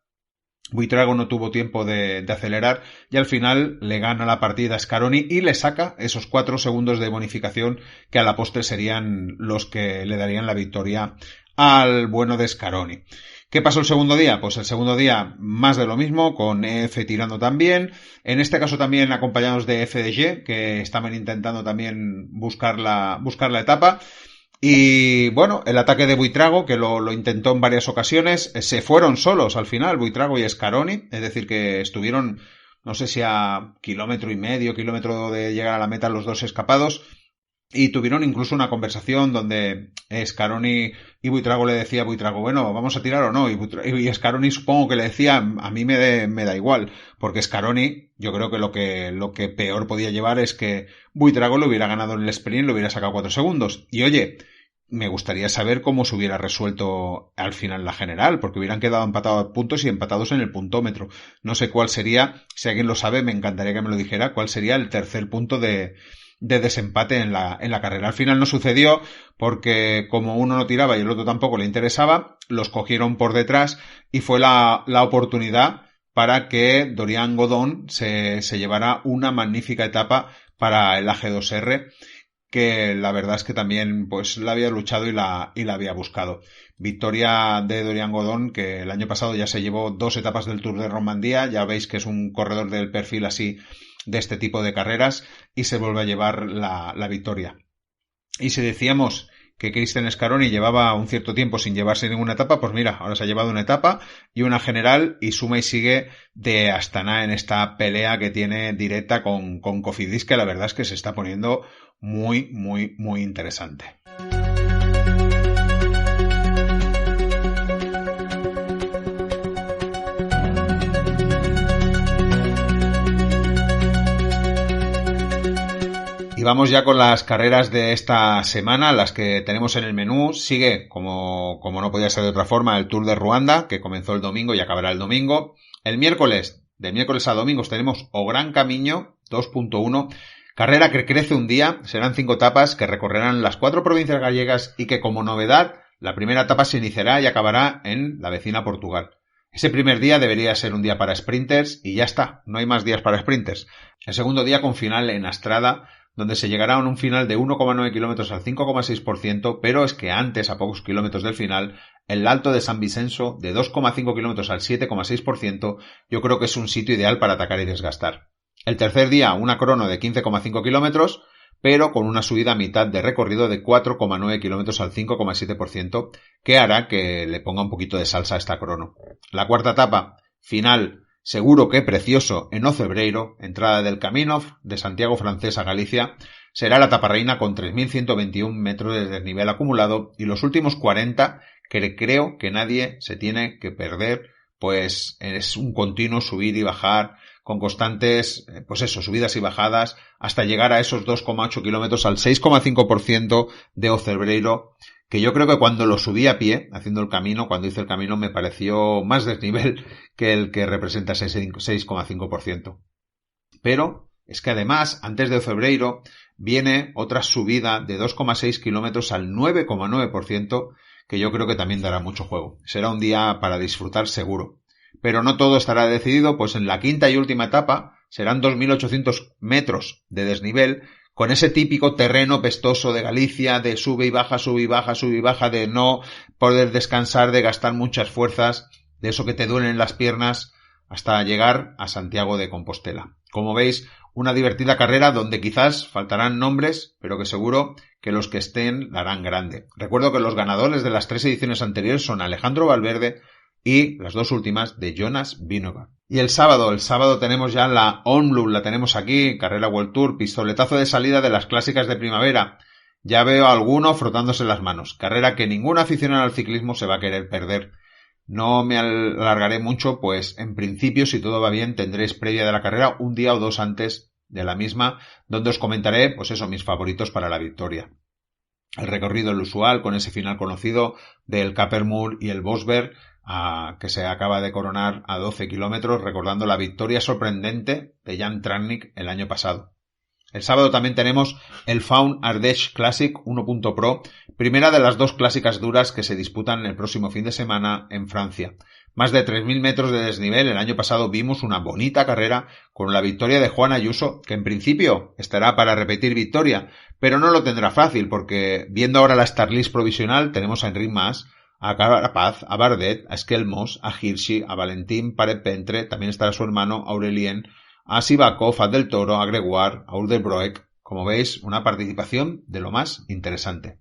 Buitrago no tuvo tiempo de acelerar y al final le gana la partida a Scaroni y le saca esos 4 segundos de bonificación que a la postre serían los que le darían la victoria al bueno de Scaroni. ¿Qué pasó el segundo día? Pues el segundo día más de lo mismo, con EF tirando también, en este caso también acompañados de FDG, que estaban intentando también buscar la etapa. Y bueno, el ataque de Buitrago, que lo intentó en varias ocasiones, se fueron solos al final, Buitrago y Scaroni, es decir, que estuvieron, no sé si a kilómetro y medio, kilómetro de llegar a la meta los dos escapados, y tuvieron incluso una conversación donde Scaroni y Buitrago le decía a Buitrago, bueno, ¿vamos a tirar o no? Y Scaroni supongo que le decía, a mí me da igual, porque Scaroni, yo creo que lo que peor podía llevar es que Buitrago lo hubiera ganado en el sprint, lo hubiera sacado 4 segundos. Y oye, me gustaría saber cómo se hubiera resuelto al final la general, porque hubieran quedado empatados a puntos y empatados en el puntómetro. No sé cuál sería, si alguien lo sabe, me encantaría que me lo dijera, cuál sería el tercer punto de desempate en la carrera. Al final no sucedió porque como uno no tiraba y el otro tampoco le interesaba, los cogieron por detrás y fue la oportunidad para que Dorian Godon se llevara una magnífica etapa para el AG2R, que la verdad es que también pues la había luchado y la había buscado. Victoria de Dorian Godon, que el año pasado ya se llevó 2 etapas del Tour de Romandía, ya veis que es un corredor del perfil así de este tipo de carreras, y se vuelve a llevar la victoria. Y si decíamos que Cristian Scaroni llevaba un cierto tiempo sin llevarse ninguna etapa, pues mira, ahora se ha llevado una etapa y una general y suma y sigue de Astana en esta pelea que tiene directa con Cofidis, que la verdad es que se está poniendo muy, muy, muy interesante. Y vamos ya con las carreras de esta semana, las que tenemos en el menú. Sigue, como no podía ser de otra forma, el Tour de Ruanda, que comenzó el domingo y acabará el domingo. El miércoles, de miércoles a domingo, tenemos O Gran Camino 2.1, carrera que crece un día, serán 5 etapas que recorrerán las 4 provincias gallegas y que como novedad, la primera etapa se iniciará y acabará en la vecina Portugal. Ese primer día debería ser un día para sprinters y ya está, no hay más días para sprinters. El segundo día con final en Astrada, donde se llegará a un final de 1,9 kilómetros al 5,6%, pero es que antes, a pocos kilómetros del final, el Alto de San Vicenzo, de 2,5 kilómetros al 7,6%, yo creo que es un sitio ideal para atacar y desgastar. El tercer día, una crono de 15,5 kilómetros, pero con una subida a mitad de recorrido de 4,9 kilómetros al 5,7%, que hará que le ponga un poquito de salsa a esta crono. La cuarta etapa, final, seguro que precioso, en Ocebreiro, entrada del Camino de Santiago Francés a Galicia, será la etapa reina con 3.121 metros de desnivel acumulado y los últimos 40 que creo que nadie se tiene que perder, pues es un continuo subir y bajar con constantes, pues eso, subidas y bajadas hasta llegar a esos 2,8 kilómetros al 6,5% de Ocebreiro, que yo creo que cuando lo subí a pie, haciendo el camino, cuando hice el camino, me pareció más desnivel que el que representa ese 6,5%. Pero es que además, antes de Ocebreiro, viene otra subida de 2,6 kilómetros al 9,9%, que yo creo que también dará mucho juego. Será un día para disfrutar seguro. Pero no todo estará decidido, pues en la quinta y última etapa serán 2.800 metros de desnivel, con ese típico terreno pestoso de Galicia, de sube y baja, sube y baja, sube y baja, de no poder descansar, de gastar muchas fuerzas, de eso que te duelen las piernas, hasta llegar a Santiago de Compostela. Como veis, una divertida carrera donde quizás faltarán nombres, pero que seguro que los que estén la harán grande. Recuerdo que los ganadores de las 3 ediciones anteriores son Alejandro Valverde y las 2 últimas de Jonas Vingegaard. Y el sábado tenemos ya la OMLU, la tenemos aquí, carrera World Tour, pistoletazo de salida de las clásicas de primavera. Ya veo a alguno frotándose las manos. Carrera que ningún aficionado al ciclismo se va a querer perder. No me alargaré mucho, pues en principio, si todo va bien, tendréis previa de la carrera un día o 2 antes de la misma, donde os comentaré, pues eso, mis favoritos para la victoria. El recorrido, el usual, con ese final conocido del Capermoor y el Bosberg, que se acaba de coronar a 12 kilómetros, recordando la victoria sorprendente de Jan Tratnik el año pasado. El sábado también tenemos el Faun Ardèche Classic 1.pro, primera de las 2 clásicas duras que se disputan el próximo fin de semana en Francia. Más de 3.000 metros de desnivel. El año pasado vimos una bonita carrera con la victoria de Juan Ayuso, que en principio estará para repetir victoria, pero no lo tendrá fácil porque viendo ahora la Starlist provisional tenemos a Enric Mas, a Carapaz, a Bardet, a Skelmos, a Hirschi, a Valentín Paret-Pentre, también estará su hermano Aurelien, a Sivakov, a Del Toro, a Gregoire, a Uldebroek. Como veis, una participación de lo más interesante.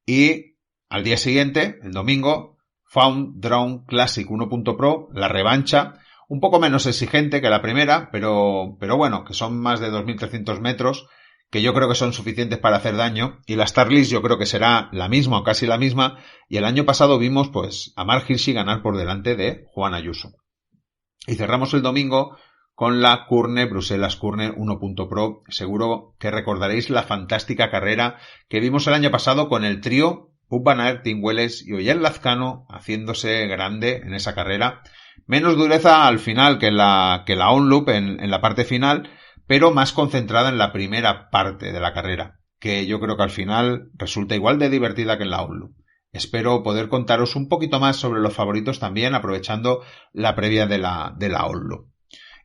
Y al día siguiente, el domingo, Found Drone Classic 1.pro, la revancha, un poco menos exigente que la primera, pero bueno, que son más de 2.300 metros, que yo creo que son suficientes para hacer daño, y la Starlist yo creo que será la misma o casi la misma, y el año pasado vimos pues a Mark Hirschi ganar por delante de Juan Ayuso. Y cerramos el domingo con la Kurne Bruselas Kurne 1.pro. Seguro que recordaréis la fantástica carrera que vimos el año pasado con el trío Wout van Aert, Tim Wellens y Oyer Lazcano haciéndose grande en esa carrera. Menos dureza al final que la on-loop en la parte final, pero más concentrada en la primera parte de la carrera, que yo creo que al final resulta igual de divertida que en la on-loop. Espero poder contaros un poquito más sobre los favoritos también, aprovechando la previa de la on-loop.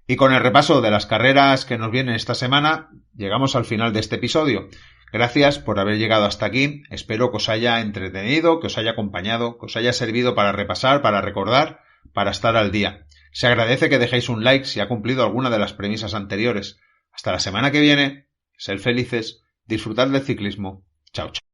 Y con el repaso de las carreras que nos vienen esta semana, llegamos al final de este episodio. Gracias por haber llegado hasta aquí. Espero que os haya entretenido, que os haya acompañado, que os haya servido para repasar, para recordar, para estar al día. Se agradece que dejéis un like si ha cumplido alguna de las premisas anteriores. Hasta la semana que viene. Sed felices. Disfrutad del ciclismo. Chao, chao.